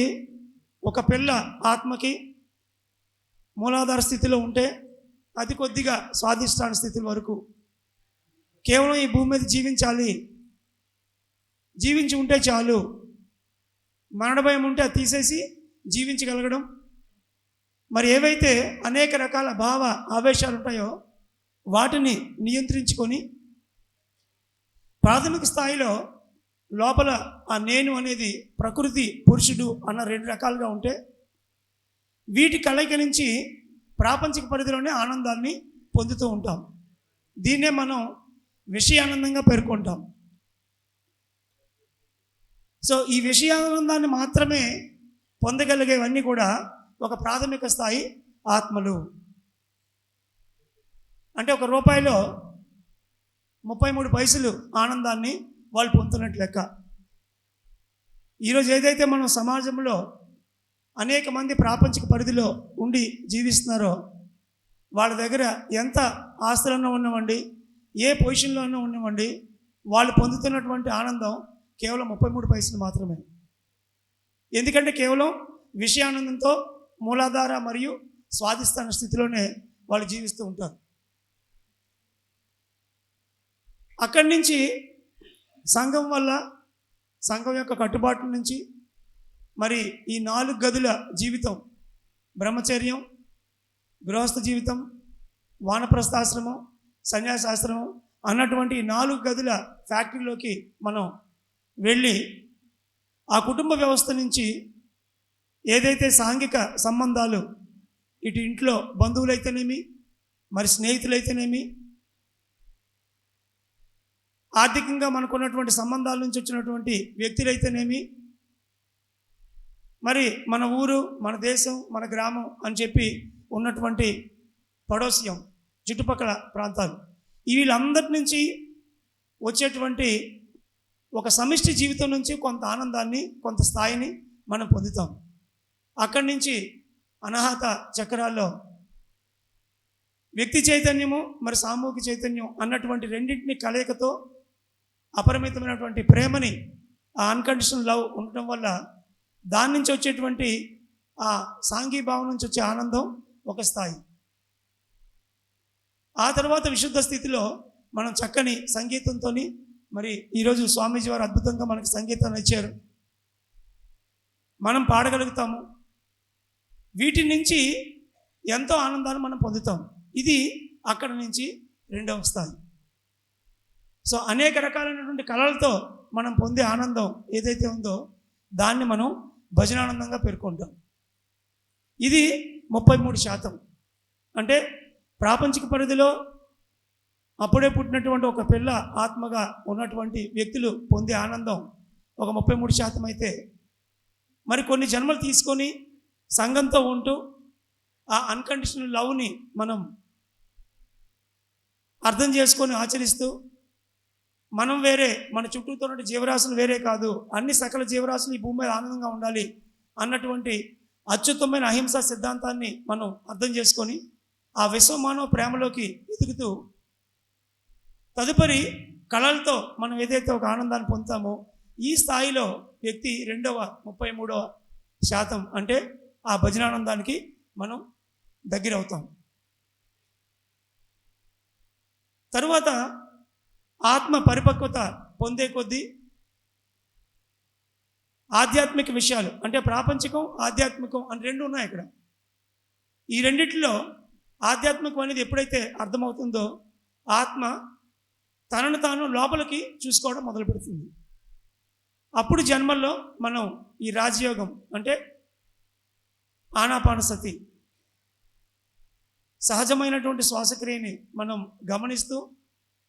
ఒక పిల్ల ఆత్మకి మూలాధార స్థితిలో ఉంటే అతి కొద్దిగా స్వాధిష్టాన స్థితుల వరకు కేవలం ఈ భూమి మీద జీవించాలి, జీవించి ఉంటే చాలు, మరణ భయం ఉంటే అది తీసేసి జీవించగలగడం. మరి ఏవైతే అనేక రకాల భావ ఆవేశాలు ఉంటాయో వాటిని నియంత్రించుకొని ప్రాథమిక స్థాయిలో లోపల ఆ నేను అనేది ప్రకృతి పురుషుడు అన్న 2 రకాలుగా ఉంటే వీటి కలయిక నుంచి ప్రాపంచిక పరిధిలోనే ఆనందాన్ని పొందుతూ ఉంటాం. దీన్నే మనం విషయానందంగా పేర్కొంటాం. సో ఈ విషయానందాన్ని మాత్రమే పొందగలిగేవన్నీ కూడా ఒక ప్రాథమిక స్థాయి ఆత్మలు. అంటే ₹1 33 పైసలు ఆనందాన్ని వాళ్ళు పొందుతున్నట్టు లెక్క. ఈరోజు ఏదైతే మనం సమాజంలో అనేక మంది ప్రాపంచిక పరిధిలో ఉండి జీవిస్తున్నారో వాళ్ళ దగ్గర ఎంత ఆస్తులన్నా ఉన్నవండి, ఏ పొజిషన్లో అన్నా ఉన్నవండి, వాళ్ళు పొందుతున్నటువంటి ఆనందం కేవలం 33 పైసలు మాత్రమే. ఎందుకంటే కేవలం విషయానందంతో మూలాధార మరియు స్వాధిష్టాన స్థితిలోనే వాళ్ళు జీవిస్తూ ఉంటారు. అక్కడి నుంచి సంఘం వల్ల, సంఘం యొక్క కట్టుబాట్ల నుంచి మరి ఈ 4 గదుల జీవితం, బ్రహ్మచర్యం, గృహస్థ జీవితం, వానప్రస్థాశ్రమం, సన్యాసాశ్రమం అన్నటువంటి 4 గదుల ఫ్యాక్టరీలోకి మనం వెళ్ళి ఆ కుటుంబ వ్యవస్థ నుంచి ఏదైతే సాంఘిక సంబంధాలు, ఇటు ఇంట్లో బంధువులైతేనేమి, మరి స్నేహితులైతేనేమి, ఆర్థికంగా మనకున్నటువంటి సంబంధాల నుంచి వచ్చినటువంటి వ్యక్తులైతేనేమి, మరి మన ఊరు, మన దేశం, మన గ్రామం అని చెప్పి ఉన్నటువంటి పడోస్యం, చుట్టుపక్కల ప్రాంతాలు, వీళ్ళందరి నుంచి వచ్చేటువంటి ఒక సమిష్టి జీవితం నుంచి కొంత ఆనందాన్ని, కొంత స్థాయిని మనం పొందుతాం. అక్కడి నుంచి అనాహత చక్రాల్లో వ్యక్తి చైతన్యము, మరి సామూహిక చైతన్యం అన్నటువంటి రెండింటిని కలయికతో అపరిమితమైనటువంటి ప్రేమని, ఆ అన్కండిషనల్ లవ్ ఉండటం వల్ల దాని నుంచి వచ్చేటువంటి ఆ సాంఘీభావం నుంచి వచ్చే ఆనందం ఒక స్థాయి. ఆ తర్వాత విశుద్ధ స్థితిలో మనం చక్కని సంగీతంతో, మరి ఈరోజు స్వామీజీ వారు అద్భుతంగా మనకి సంగీతాన్ని ఇచ్చారు, మనం పాడగలుగుతాము. వీటి నుంచి ఎంతో ఆనందాన్ని మనం పొందుతాం. ఇది అక్కడ నుంచి రెండవ స్థాయి. సో అనేక రకాలైనటువంటి కళలతో మనం పొందే ఆనందం ఏదైతే ఉందో దాన్ని మనం భజనానందంగా పేర్కొంటాం. ఇది 33%. అంటే ప్రాపంచిక పరిధిలో అప్పుడే పుట్టినటువంటి ఒక పిల్ల ఆత్మగా ఉన్నటువంటి వ్యక్తులు పొందే ఆనందం ఒక 33% అయితే, మరి కొన్ని జన్మలు తీసుకొని సంఘంతో ఉంటూ ఆ అన్కండిషనల్ లవ్ని మనం అర్థం చేసుకొని ఆచరిస్తూ, మనం వేరే, మన చుట్టూతో ఉన్న జీవరాశులు వేరే కాదు, అన్ని సకల జీవరాశులు ఈ భూమి మీద ఆనందంగా ఉండాలి అన్నటువంటి అత్యుత్తమైన అహింసా సిద్ధాంతాన్ని మనం అర్థం చేసుకొని ఆ విశ్వమానవ ప్రేమలోకి ఎదుగుతూ తదుపరి కళలతో మనం ఏదైతే ఒక ఆనందాన్ని పొందుతామో ఈ స్థాయిలో వ్యక్తి 33% అంటే ఆ భజనానందానికి మనం దగ్గర అవుతాం. తరువాత ఆత్మ పరిపక్వత పొందే కొద్దీ ఆధ్యాత్మిక విషయాలు, అంటే ప్రాపంచికం, ఆధ్యాత్మికం అని 2 ఉన్నాయి ఇక్కడ. ఈ రెండిట్లో ఆధ్యాత్మికం అనేది ఎప్పుడైతే అర్థమవుతుందో ఆత్మ తనను తాను లోపలికి చూసుకోవడం మొదలు పెడుతుంది. అప్పుడు జన్మల్లో మనం ఈ రాజయోగం అంటే ఆనాపానసతి, సహజమైనటువంటి శ్వాసక్రియని మనం గమనిస్తూ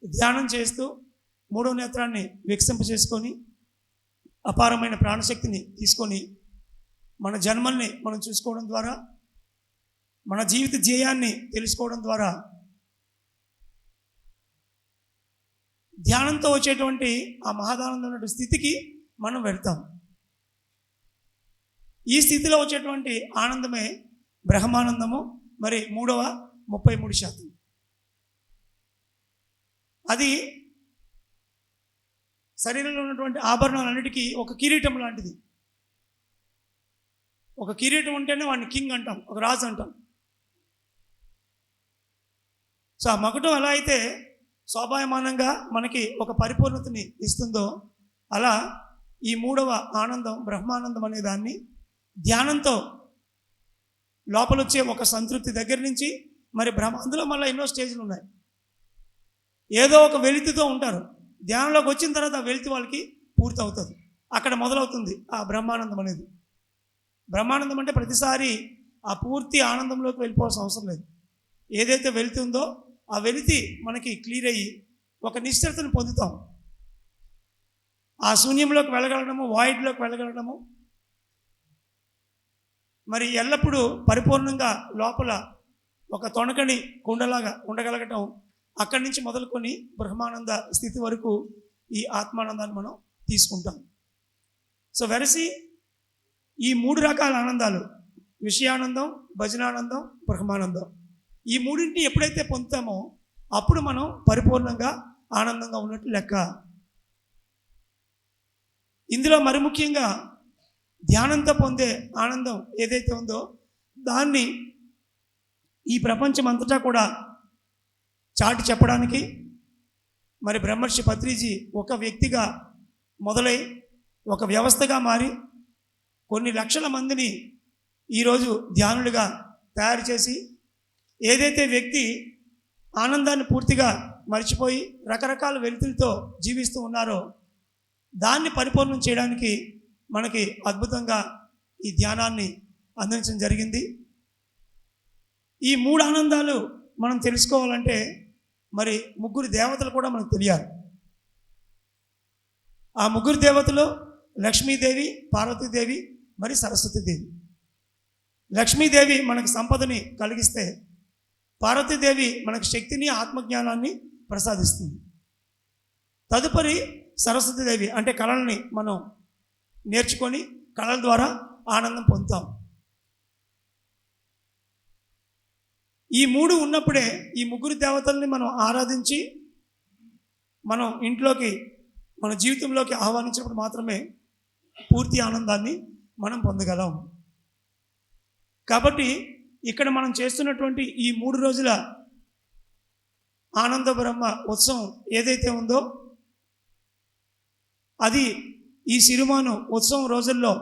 ధ్యానం చేస్తూ 3వ నేత్రాన్ని వికసింప చేసుకొని అపారమైన ప్రాణశక్తిని తీసుకొని మన జన్మల్ని మనం చూసుకోవడం ద్వారా, మన జీవిత ధ్యేయాన్ని తెలుసుకోవడం ద్వారా ధ్యానంతో వచ్చేటువంటి ఆ మహదానందమైన స్థితికి మనం వెళ్తాం. ఈ స్థితిలో వచ్చేటువంటి ఆనందమే బ్రహ్మానందము. మరి 33%. అది శరీరంలో ఉన్నటువంటి ఆభరణాలన్నిటికీ ఒక కిరీటం లాంటిది. ఒక కిరీటం ఉంటేనే వాడిని కింగ్ అంటాం, ఒక రాజు అంటాం. సో ఆ మకుటం ఎలా అయితే స్వాభాయమానంగా మనకి ఒక పరిపూర్ణతని ఇస్తుందో, అలా ఈ 3వ ఆనందం బ్రహ్మానందం అనే దాన్ని ధ్యానంతో లోపలొచ్చే ఒక సంతృప్తి దగ్గర నుంచి మరి అందులో మళ్ళీ ఎన్నో స్టేజ్లు ఉన్నాయి. ఏదో ఒక వెలితితో ఉంటారు, ధ్యానంలోకి వచ్చిన తర్వాత ఆ వెలితి వాళ్ళకి పూర్తి అవుతుంది. అక్కడ మొదలవుతుంది ఆ బ్రహ్మానందం అనేది. బ్రహ్మానందం అంటే ప్రతిసారి ఆ పూర్తి ఆనందంలోకి వెళ్ళిపోవాల్సిన అవసరం లేదు. ఏదైతే వెలితి ఉందో ఆ వెలితి మనకి క్లియర్ అయ్యి ఒక నిశ్చలతను పొందుతాం. ఆ శూన్యంలోకి వెళ్ళగలగడము, వాయిడ్లోకి వెళ్ళగలగడము, మరి ఎల్లప్పుడూ పరిపూర్ణంగా లోపల ఒక తొణకని కుండలాగా ఉండగలగటం, అక్కడి నుంచి మొదలుకొని బ్రహ్మానంద స్థితి వరకు ఈ ఆత్మానందాన్ని మనం తీసుకుంటాం. సో వెరసి ఈ 3 రకాల ఆనందాలు, విషయానందం, భజనానందం, బ్రహ్మానందం, ఈ మూడింటిని ఎప్పుడైతే పొందుతామో అప్పుడు మనం పరిపూర్ణంగా ఆనందంగా ఉన్నట్టు లెక్క. ఇందులో మరి ముఖ్యంగా ధ్యానంతో పొందే ఆనందం ఏదైతే ఉందో దాన్ని ఈ ప్రపంచం అంతటా కూడా చాటి చెప్పడానికి మరి బ్రహ్మర్షి పత్రిజీ ఒక వ్యక్తిగా మొదలై ఒక వ్యవస్థగా మారి కొన్ని లక్షల మందిని ఈరోజు ధ్యానులుగా తయారు చేసి ఏదైతే వ్యక్తి ఆనందాన్ని పూర్తిగా మర్చిపోయి రకరకాల వెలుతులతో జీవిస్తూ ఉన్నారో దాన్ని పరిపూర్ణం చేయడానికి మనకి అద్భుతంగా ఈ ధ్యానాన్ని అందించడం జరిగింది. ఈ 3 ఆనందాలు మనం తెలుసుకోవాలంటే మరి 3 దేవతలు కూడా మనకు తెలియాలి. ఆ 3 దేవతలు లక్ష్మీదేవి, పార్వతీదేవి, మరి సరస్వతీదేవి. లక్ష్మీదేవి మనకు సంపదని కలిగిస్తే పార్వతీదేవి మనకు శక్తిని, ఆత్మజ్ఞానాన్ని ప్రసాదిస్తుంది. తదుపరి సరస్వతీదేవి అంటే కళల్ని మనం నేర్చుకొని కళల ద్వారా ఆనందం పొందుతాం. ఈ 3 ఉన్నప్పుడే ఈ 3 దేవతల్ని మనం ఆరాధించి మనం ఇంట్లోకి, మన జీవితంలోకి ఆహ్వానించినప్పుడు మాత్రమే పూర్తి ఆనందాన్ని మనం పొందగలం. కాబట్టి ఇక్కడ మనం చేస్తున్నటువంటి ఈ 3 రోజుల ఆనంద బ్రహ్మ ఉత్సవం ఏదైతే ఉందో అది ఈ సిరిమాను ఉత్సవం రోజుల్లో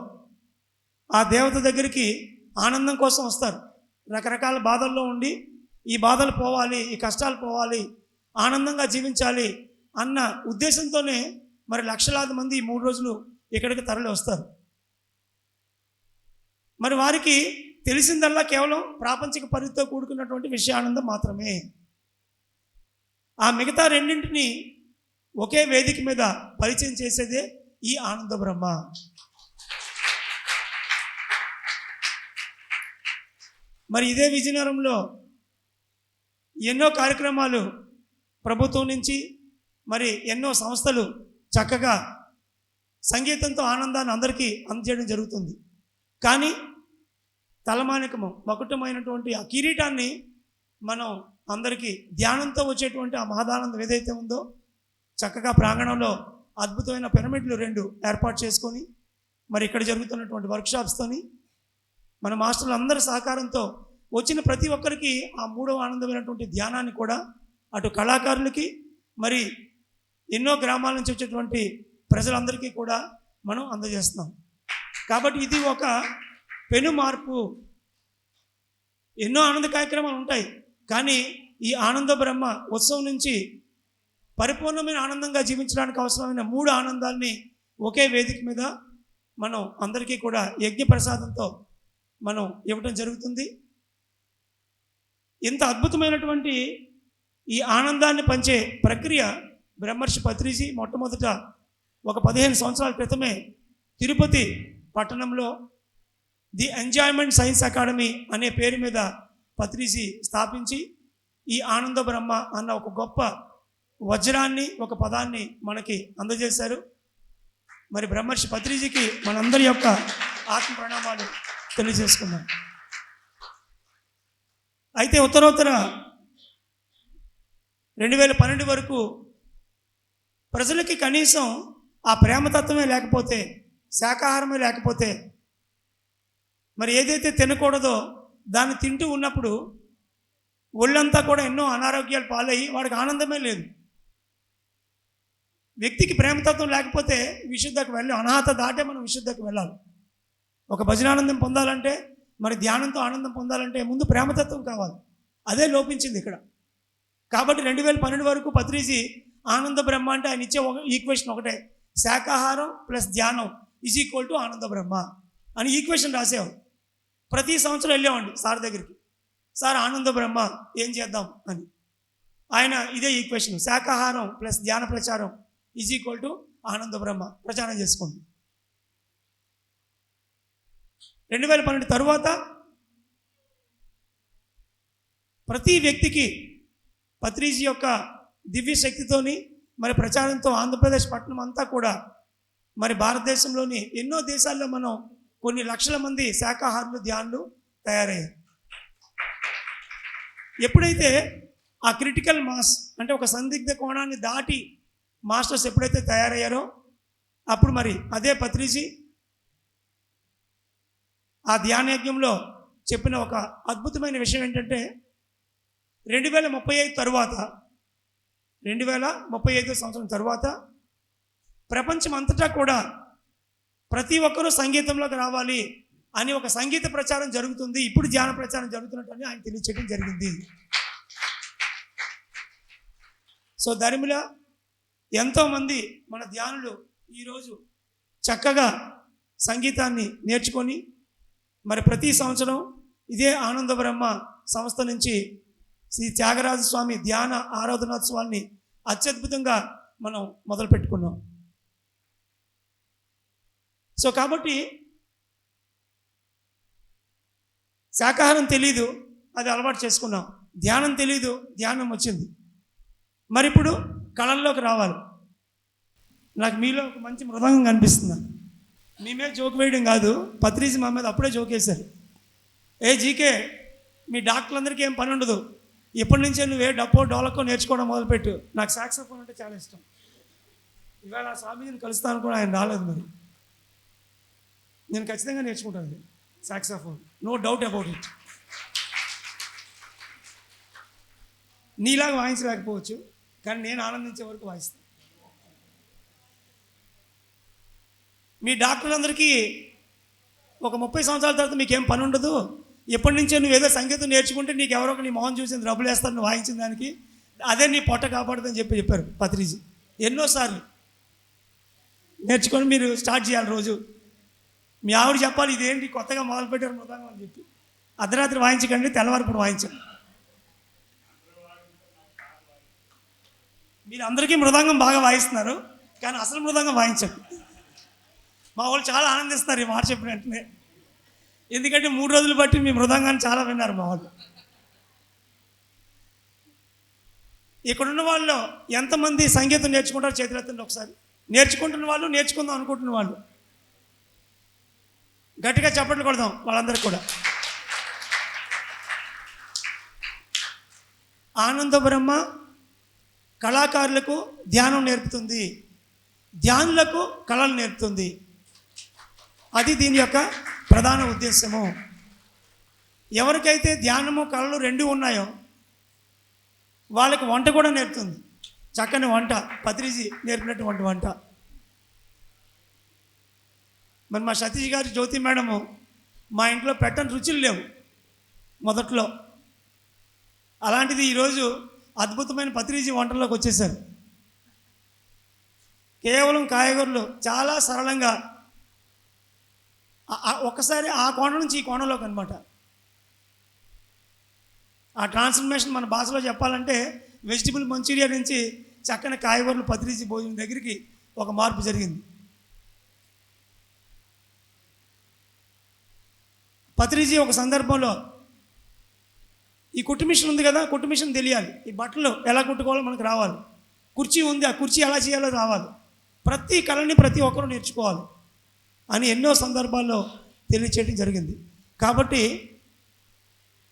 ఆ దేవత దగ్గరికి ఆనందం కోసం వస్తారు. రకరకాల బాధల్లో ఉండి ఈ బాధలు పోవాలి, ఈ కష్టాలు పోవాలి, ఆనందంగా జీవించాలి అన్న ఉద్దేశంతోనే మరి లక్షలాది మంది ఈ 3 రోజులు ఇక్కడికి తరలి వస్తారు. మరి వారికి తెలిసిందల్లా కేవలం ప్రాపంచిక పరిధితో కూడుకున్నటువంటి విషయానందం మాత్రమే. ఆ మిగతా రెండింటిని ఒకే వేదిక మీద పరిచయం చేసేదే ఈ ఆనంద బ్రహ్మ. మరి ఇదే విజయనగరంలో ఎన్నో కార్యక్రమాలు ప్రభుత్వం నుంచి మరి ఎన్నో సంస్థలు చక్కగా సంగీతంతో ఆనందాన్ని అందరికీ అందజేయడం జరుగుతుంది. కానీ తలమానికము మకుటమైనటువంటి ఆ కిరీటాన్ని మనం అందరికీ ధ్యానంతో వచ్చేటువంటి ఆ మహదానందం ఏదైతే ఉందో చక్కగా ప్రాంగణంలో అద్భుతమైన పిరమిడ్లు 2 ఏర్పాటు చేసుకొని మరి ఇక్కడ జరుగుతున్నటువంటి వర్క్షాప్స్తోని మన మాస్టర్లు అందరి సహకారంతో వచ్చిన ప్రతి ఒక్కరికి ఆ 3వ ఆనందమైనటువంటి ధ్యానాన్ని కూడా అటు కళాకారులకి మరి ఎన్నో గ్రామాల నుంచి వచ్చేటువంటి ప్రజలందరికీ కూడా మనం అందజేస్తున్నాం. కాబట్టి ఇది ఒక పెను మార్పు. ఎన్నో ఆనంద కార్యక్రమాలు ఉంటాయి, కానీ ఈ ఆనంద బ్రహ్మ ఉత్సవం నుంచి పరిపూర్ణమైన ఆనందంగా జీవించడానికి అవసరమైన 3 ఆనందాల్ని ఒకే వేదిక మీద మనం అందరికీ కూడా యజ్ఞ ప్రసాదంతో మనం ఇవ్వటం జరుగుతుంది. ఇంత అద్భుతమైనటువంటి ఈ ఆనందాన్ని పంచే ప్రక్రియ బ్రహ్మర్షి పత్రిజీ మొట్టమొదట ఒక 15 సంవత్సరాల క్రితమే తిరుపతి పట్టణంలో ది ఎంజాయ్మెంట్ సైన్స్ అకాడమీ అనే పేరు మీద పత్రిజీ స్థాపించి ఈ ఆనంద బ్రహ్మ అన్న ఒక గొప్ప వజ్రాన్ని, ఒక పదాన్ని మనకి అందజేశారు. మరి బ్రహ్మర్షి పత్రిజీకి మనందరి యొక్క ఆత్మ ప్రణామాలు తెలియజేసుకున్నాం. అయితే ఉత్తరోత్తర 2012 వరకు ప్రజలకి కనీసం ఆ ప్రేమతత్వమే లేకపోతే, శాకాహారమే లేకపోతే, మరి ఏదైతే తినకూడదో దాన్ని తింటూ ఉన్నప్పుడు ఒళ్ళంతా కూడా ఎన్నో అనారోగ్యాలు పాలయ్యి వాడికి ఆనందమే లేదు. వ్యక్తికి ప్రేమతత్వం లేకపోతే విశుద్ధకు వెళ్ళి అనాహత దాటే మనం విశుద్ధకు వెళ్ళాలి. ఒక భజనానందం పొందాలంటే, మరి ధ్యానంతో ఆనందం పొందాలంటే ముందు ప్రేమతత్వం కావాలి. అదే లోపించింది ఇక్కడ. కాబట్టి 2012 వరకు పత్రిజీ ఆనంద బ్రహ్మ అంటే ఆయన ఇచ్చే ఈక్వేషన్ ఒకటే, శాకాహారం ప్లస్ ధ్యానం = ఆనంద బ్రహ్మ అని ఈక్వేషన్ రాసేవాడు. ప్రతి సంవత్సరం వెళ్ళేవాడి సార్ దగ్గరికి, సార్ ఆనంద బ్రహ్మ ఏం చేద్దాం అని. ఆయన ఇదే ఈక్వేషన్, శాకాహారం ప్లస్ ధ్యాన ప్రచారం = ఆనంద బ్రహ్మ ప్రచారం చేసుకోండి. 2012 తరువాత ప్రతి వ్యక్తికి పత్రిజీ యొక్క దివ్య శక్తితోని మరి ప్రచారంతో ఆంధ్రప్రదేశ్ పట్టణం అంతా కూడా మరి భారతదేశంలోని ఎన్నో దేశాల్లో మనం కొన్ని లక్షల మంది శాకాహారులు, ధ్యానులు తయారయ్యారు. ఎప్పుడైతే ఆ క్రిటికల్ మాస్ అంటే ఒక సందిగ్ధ కోణాన్ని దాటి మాస్టర్స్ ఎప్పుడైతే తయారయ్యారో అప్పుడు మరి అదే పత్రిజీ ఆ ధ్యానయజ్ఞంలో చెప్పిన ఒక అద్భుతమైన విషయం ఏంటంటే 2035 తరువాత 2035 సంవత్సరం తర్వాత ప్రపంచం అంతటా కూడా ప్రతి ఒక్కరూ సంగీతంలోకి రావాలి, అని ఒక సంగీత ప్రచారం జరుగుతుంది, ఇప్పుడు ధ్యాన ప్రచారం జరుగుతున్నట్టు ఆయన తెలియచేయడం జరిగింది. సో దరిమిల ఎంతోమంది మన ధ్యానులు ఈరోజు చక్కగా సంగీతాన్ని నేర్చుకొని మరి ప్రతి సంవత్సరం ఇదే ఆనంద బ్రహ్మ సంస్థ నుంచి శ్రీ త్యాగరాజ స్వామి ధ్యాన ఆరాధనోత్సవాన్ని అత్యద్భుతంగా మనం మొదలు పెట్టుకున్నాం. సో కాబట్టి శాకాహారం తెలీదు, అది అలవాటు చేసుకున్నాం. ధ్యానం తెలీదు, ధ్యానం వచ్చింది. మరి ఇప్పుడు కళల్లోకి రావాలి. నాకు మీలో ఒక మంచి మృదంగం కనిపిస్తుంది. మీ మీద జోక్ వేయడం కాదు, పత్రిజీ మా మీద అప్పుడే జోక్ వేశారు. ఏ జీకే, మీ డాక్టర్లందరికీ ఏం పని ఉండదు, ఎప్పటి నుంచే నువ్వు ఏ డప్పో డోలకో నేర్చుకోవడం మొదలుపెట్టు. నాకు సాక్సోఫోన్ అంటే చాలా ఇష్టం. ఇవాళ స్వామీజీని కలుస్తాను కూడా, ఆయన రాలేదు. మరి నేను ఖచ్చితంగా నేర్చుకుంటాను saxophone, no doubt about it. నీలాగా వాయించలేకపోవచ్చు, కానీ నేను ఆనందించే వరకు వాయిస్తాను. మీ డాక్టర్లందరికీ ఒక 30 సంవత్సరాల తర్వాత మీకేం పని ఉండదు, ఎప్పటి నుంచో నువ్వు ఏదో సంగీతం నేర్చుకుంటే నీకు ఎవరో ఒక నీ మొహం చూసి డబ్బులు వేస్తారు నువ్వు వాయించిన దానికి, అదే నీ పొట్ట కాపాడుతుందని చెప్పారు పత్రిజీ ఎన్నోసార్లు. నేర్చుకొని మీరు స్టార్ట్ చేయాలి. రోజు మీ ఆవిడ చెప్పాలి, ఇదేంటి కొత్తగా మొదలుపెట్టారు మృదంగం అని చెప్పి. అర్ధరాత్రి వాయించకండి, తెల్లవారిప్పుడు వాయించండి. మీరు అందరికీ మృదంగం బాగా వాయిస్తున్నారు, కానీ అసలు మృదంగం వాయించండి. మా వాళ్ళు చాలా ఆనందిస్తారు ఈ మాట చెప్పిన వెంటనే, ఎందుకంటే 3 రోజులు బట్టి మీ మృదంగాన్ని చాలా విన్నారు మా వాళ్ళు. ఇక్కడున్న వాళ్ళు ఎంతమంది సంగీతం నేర్చుకుంటారో చేతులెత్తండి ఒకసారి. నేర్చుకుంటున్న వాళ్ళు, నేర్చుకుందాం అనుకుంటున్న వాళ్ళు గట్టిగా చప్పట్లు కొడదాం వాళ్ళందరికీ కూడా. ఆనంద బ్రహ్మ కళాకారులకు ధ్యానం నేర్పుతుంది, ధ్యానులకు కళలు నేర్పుతుంది. అది దీని యొక్క ప్రధాన ఉద్దేశము. ఎవరికైతే ధ్యానము కళలు 2 ఉన్నాయో వాళ్ళకి వంట కూడా నేర్పుతుంది. చక్కని వంట, పత్రిజీ నేర్పినటువంటి వంట. మరి మా సతీష్ గారి జ్యోతి మేడము మా ఇంట్లో పెట్టని రుచులు లేవు మొదట్లో, అలాంటిది ఈరోజు అద్భుతమైన పత్రిజీ వంటల్లోకి వచ్చేసారు. కేవలం కాయగూరలు చాలా సరళంగా ఒక్కసారి ఆ కోణం నుంచి ఈ కోణంలోకి అనమాట. ఆ ట్రాన్స్ఫర్మేషన్ మన భాషలో చెప్పాలంటే వెజిటబుల్ మంచూరియా నుంచి చక్కని కాయగూరలు పత్రిజీ భోజనం దగ్గరికి ఒక మార్పు జరిగింది. పత్రిజీ ఒక సందర్భంలో ఈ కుట్టు మిషన్ ఉంది కదా, కుట్టు మిషన్ తెలియాలి, ఈ బట్టలు ఎలా కుట్టుకోవాలో మనకు రావాలి, కుర్చీ ఉంది ఆ కుర్చీ ఎలా చేయాలో రావాలి, ప్రతి కళని ప్రతి ఒక్కరూ నేర్చుకోవాలి అని ఎన్నో సందర్భాల్లో తెలియచేయడం జరిగింది. కాబట్టి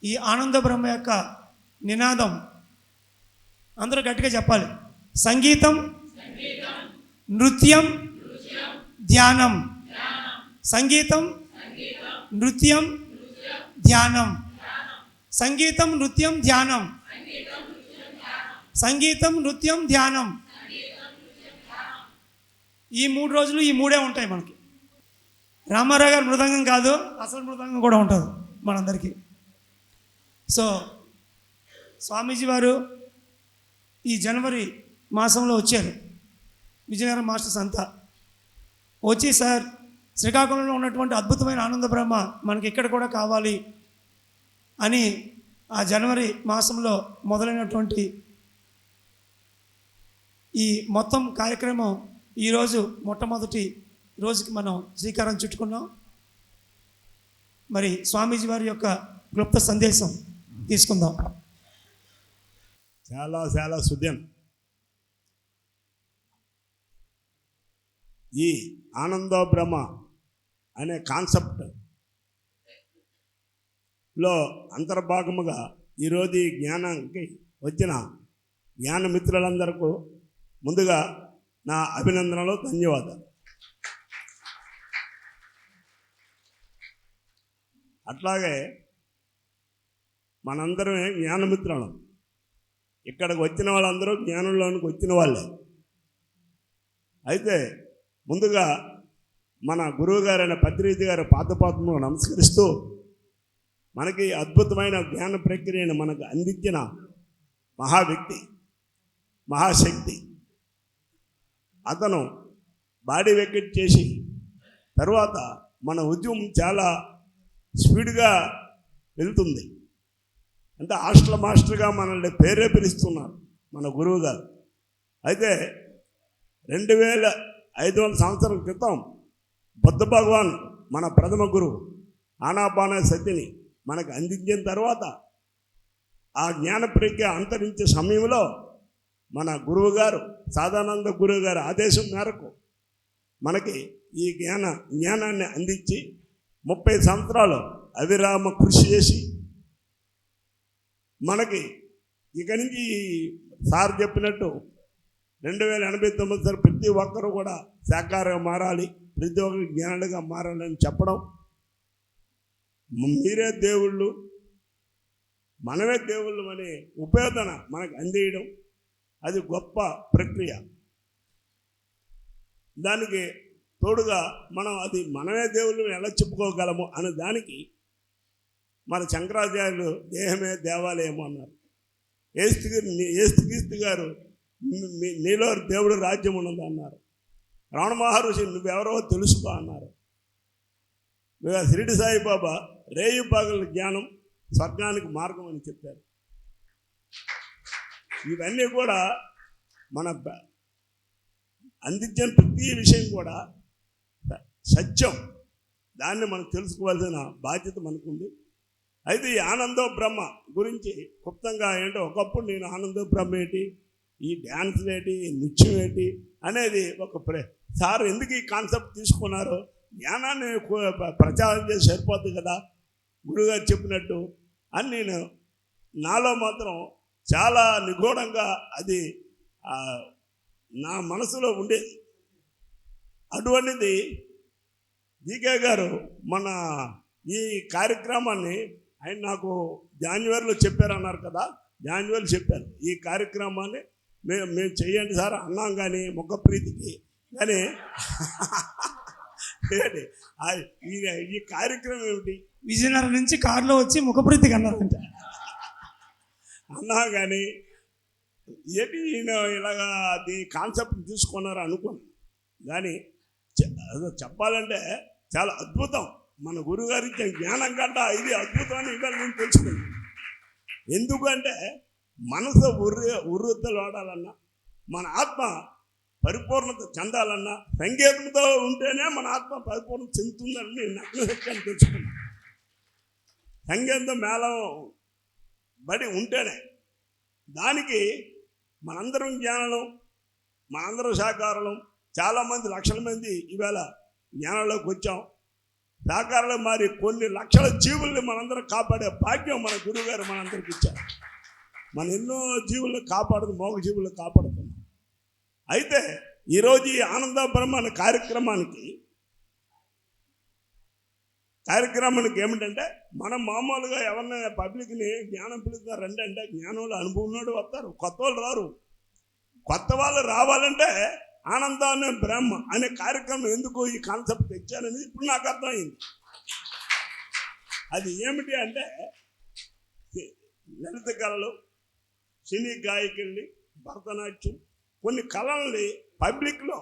ఈ ఆనంద బ్రహ్మ యొక్క నినాదం అందరూ గట్టిగా చెప్పాలి. సంగీతం, నృత్యం, ధ్యానం. సంగీతం, నృత్యం, ధ్యానం. సంగీతం, నృత్యం, ధ్యానం. సంగీతం, నృత్యం, ధ్యానం. ఈ 3 రోజులు ఈ 3 ఉంటాయి మనకి. రామారావు గారు మృదంగం కాదు, అసలు మృదంగం కూడా ఉంటుంది మనందరికీ. సో స్వామీజీ వారు ఈ జనవరి మాసంలో వచ్చారు, విజయనగరం మాస్టర్స్ అంతా వచ్చి, సార్ శ్రీకాకుళంలో ఉన్నటువంటి అద్భుతమైన ఆనంద బ్రహ్మ మనకి ఇక్కడ కూడా కావాలి అని ఆ జనవరి మాసంలో మొదలైనటువంటి ఈ మొత్తం కార్యక్రమం ఈరోజు మొట్టమొదటి రోజుకి మనం శ్రీకారం చుట్టుకున్నాం. మరి స్వామీజీ వారి యొక్క క్లుప్త సందేశం తీసుకుందాం. చాలా చాలా శుద్ధం. ఈ ఆనందో బ్రహ్మ అనే కాన్సెప్ట్లో అంతర్భాగముగా ఈరోజు ఈ జ్ఞానానికి వచ్చిన జ్ఞాన మిత్రులందరికీ ముందుగా నా అభినందనలు, ధన్యవాదాలు. అట్లాగే మనందరం జ్ఞానమిత్రులం. ఇక్కడికి వచ్చిన వాళ్ళందరూ జ్ఞానంలోనికి వచ్చిన వాళ్ళే. అయితే ముందుగా మన గురువు గారైన పత్రిజీ గారి పాదపాత్మను నమస్కరిస్తూ మనకి అద్భుతమైన జ్ఞాన ప్రక్రియను మనకు అందించిన మహా వ్యక్తి, మహాశక్తి. అతను బాడీ వెకెట్ చేసి తర్వాత మన ఉద్యమం చాలా స్పీడ్గా వెళ్తుంది. అంటే హాస్టల్ మాస్టర్గా మనల్ని ప్రేరేపిస్తున్నారు మన గురువు గారు. అయితే 2500 సంవత్సరాల క్రితం బుద్ధ భగవాన్ మన ప్రథమ గురువు ఆనాపాన సతిని మనకు అందించిన తర్వాత ఆ జ్ఞాన ప్రజ్ఞ అంతరించే సమయంలో మన గురువు గారు సాదానంద గురువు గారి ఆదేశం మేరకు మనకి ఈ జ్ఞానాన్ని అందించి 30 సంవత్సరాలు అవిరామ కృషి చేసి మనకి ఇక నుంచి సార్ చెప్పినట్టు 2089 ప్రతి ఒక్కరూ కూడా శాకాహారంగా మారాలి, ప్రతి ఒక్కరు జ్ఞానులుగా మారాలని చెప్పడం, మీరే దేవుళ్ళు మనమే దేవుళ్ళు అనే ఉపయోగన మనకు అందియడం, అది గొప్ప ప్రక్రియ. దానికి తోడుగా మనం అది మనమే దేవుళ్ళని ఎలా చెప్పుకోగలము అనే దానికి మన శంకరాచార్యులు దేహమే దేవాలయము అన్నారు. ఏసుక్రీస్తు గారు నీలో దేవుడు రాజ్యం ఉన్నది అన్నారు. రమణ మహర్షి నువ్వెవరో తెలుసుకో అన్నారు. షిరిడి సాయిబాబా రేయి పగల జ్ఞానం స్వర్గానికి మార్గం అని చెప్పారు. ఇవన్నీ కూడా మన అందించిన ప్రతి విషయం కూడా సత్యం. దాన్ని మనం తెలుసుకోవాల్సిన బాధ్యత మనకుంది. అయితే ఈ ఆనందో బ్రహ్మ గురించి క్లుప్తంగా ఏంటో, ఒకప్పుడు నేను ఆనందో బ్రహ్మ ఏంటి, ఈ డ్యాన్సులు ఏంటి, ఈ నృత్యం ఏంటి అనేది సార్ ఎందుకు ఈ కాన్సెప్ట్ తీసుకున్నారో, జ్ఞానాన్ని ప్రచారం చేసి సరిపోతుంది కదా గురువుగారు చెప్పినట్టు అని నేను నాలో మాత్రం చాలా నిగూఢంగా అది నా మనసులో ఉండేది. అటువంటిది జీకే గారు మన ఈ కార్యక్రమాన్ని ఆయన నాకు జాన్యువరిలో చెప్పారన్నారు కదా, జాన్యువరి చెప్పారు ఈ కార్యక్రమాన్ని మేము చెయ్యండి సార్ అన్నాం. కానీ మొక్క ప్రీతికి కానీ ఈ కార్యక్రమం ఏమిటి, విజయనగరం నుంచి కారులో వచ్చి ముఖప్రీతికి అన్నారంట అన్నా. కానీ ఏంటి ఈయన ఇలాగా అది కాన్సెప్ట్ తీసుకున్నారు అనుకున్నాను. కానీ చెప్పాలంటే చాలా అద్భుతం. మన గురువుగారి ఇచ్చిన జ్ఞానం కంట ఇది అద్భుతం అని ఇవాళ నేను తెలుసుకున్నాను. ఎందుకంటే మనసు ఉర్రుతలు వాడాలన్నా, మన ఆత్మ పరిపూర్ణత చెందాలన్నా సంగీతంతో ఉంటేనే మన ఆత్మ పరిపూర్ణత చెందుతుందని నేను నగ్నసత్యాన్ని తెలుసుకున్నాను. సంగీతం మేళం బడి ఉంటేనే దానికి మనందరం జ్ఞానం, మనందరం సాకారం. చాలామంది లక్షల మంది ఈవేళ జ్ఞానంలోకి వచ్చాం. సాకారంలో మారి కొన్ని లక్షల జీవుల్ని మనందరం కాపాడే భాగ్యం మన గురువుగారు మనందరికి ఇచ్చారు. మన ఎన్నో జీవులను మోగ జీవులను కాపాడుతున్నాం. అయితే ఈరోజు ఈ ఆనంద బ్రహ్మ అనే కార్యక్రమానికి ఏమిటంటే, మనం మామూలుగా ఎవరినైనా పబ్లిక్ని జ్ఞానం పిలుస్తున్నారు రండి అంటే జ్ఞానంలో అనుభవం ఉన్నాడు వస్తారు, కొత్త వాళ్ళు రారు. కొత్త వాళ్ళు రావాలంటే ఆనందాన్ని బ్రహ్మ అనే కార్యక్రమం ఎందుకు ఈ కాన్సెప్ట్ తెచ్చానని ఇప్పుడు నాకు అర్థమైంది. అది ఏమిటి అంటే, లలిత కళలు, సినీ గాయకుల్ని, భరతనాట్యం, కొన్ని కళల్ని పబ్లిక్లో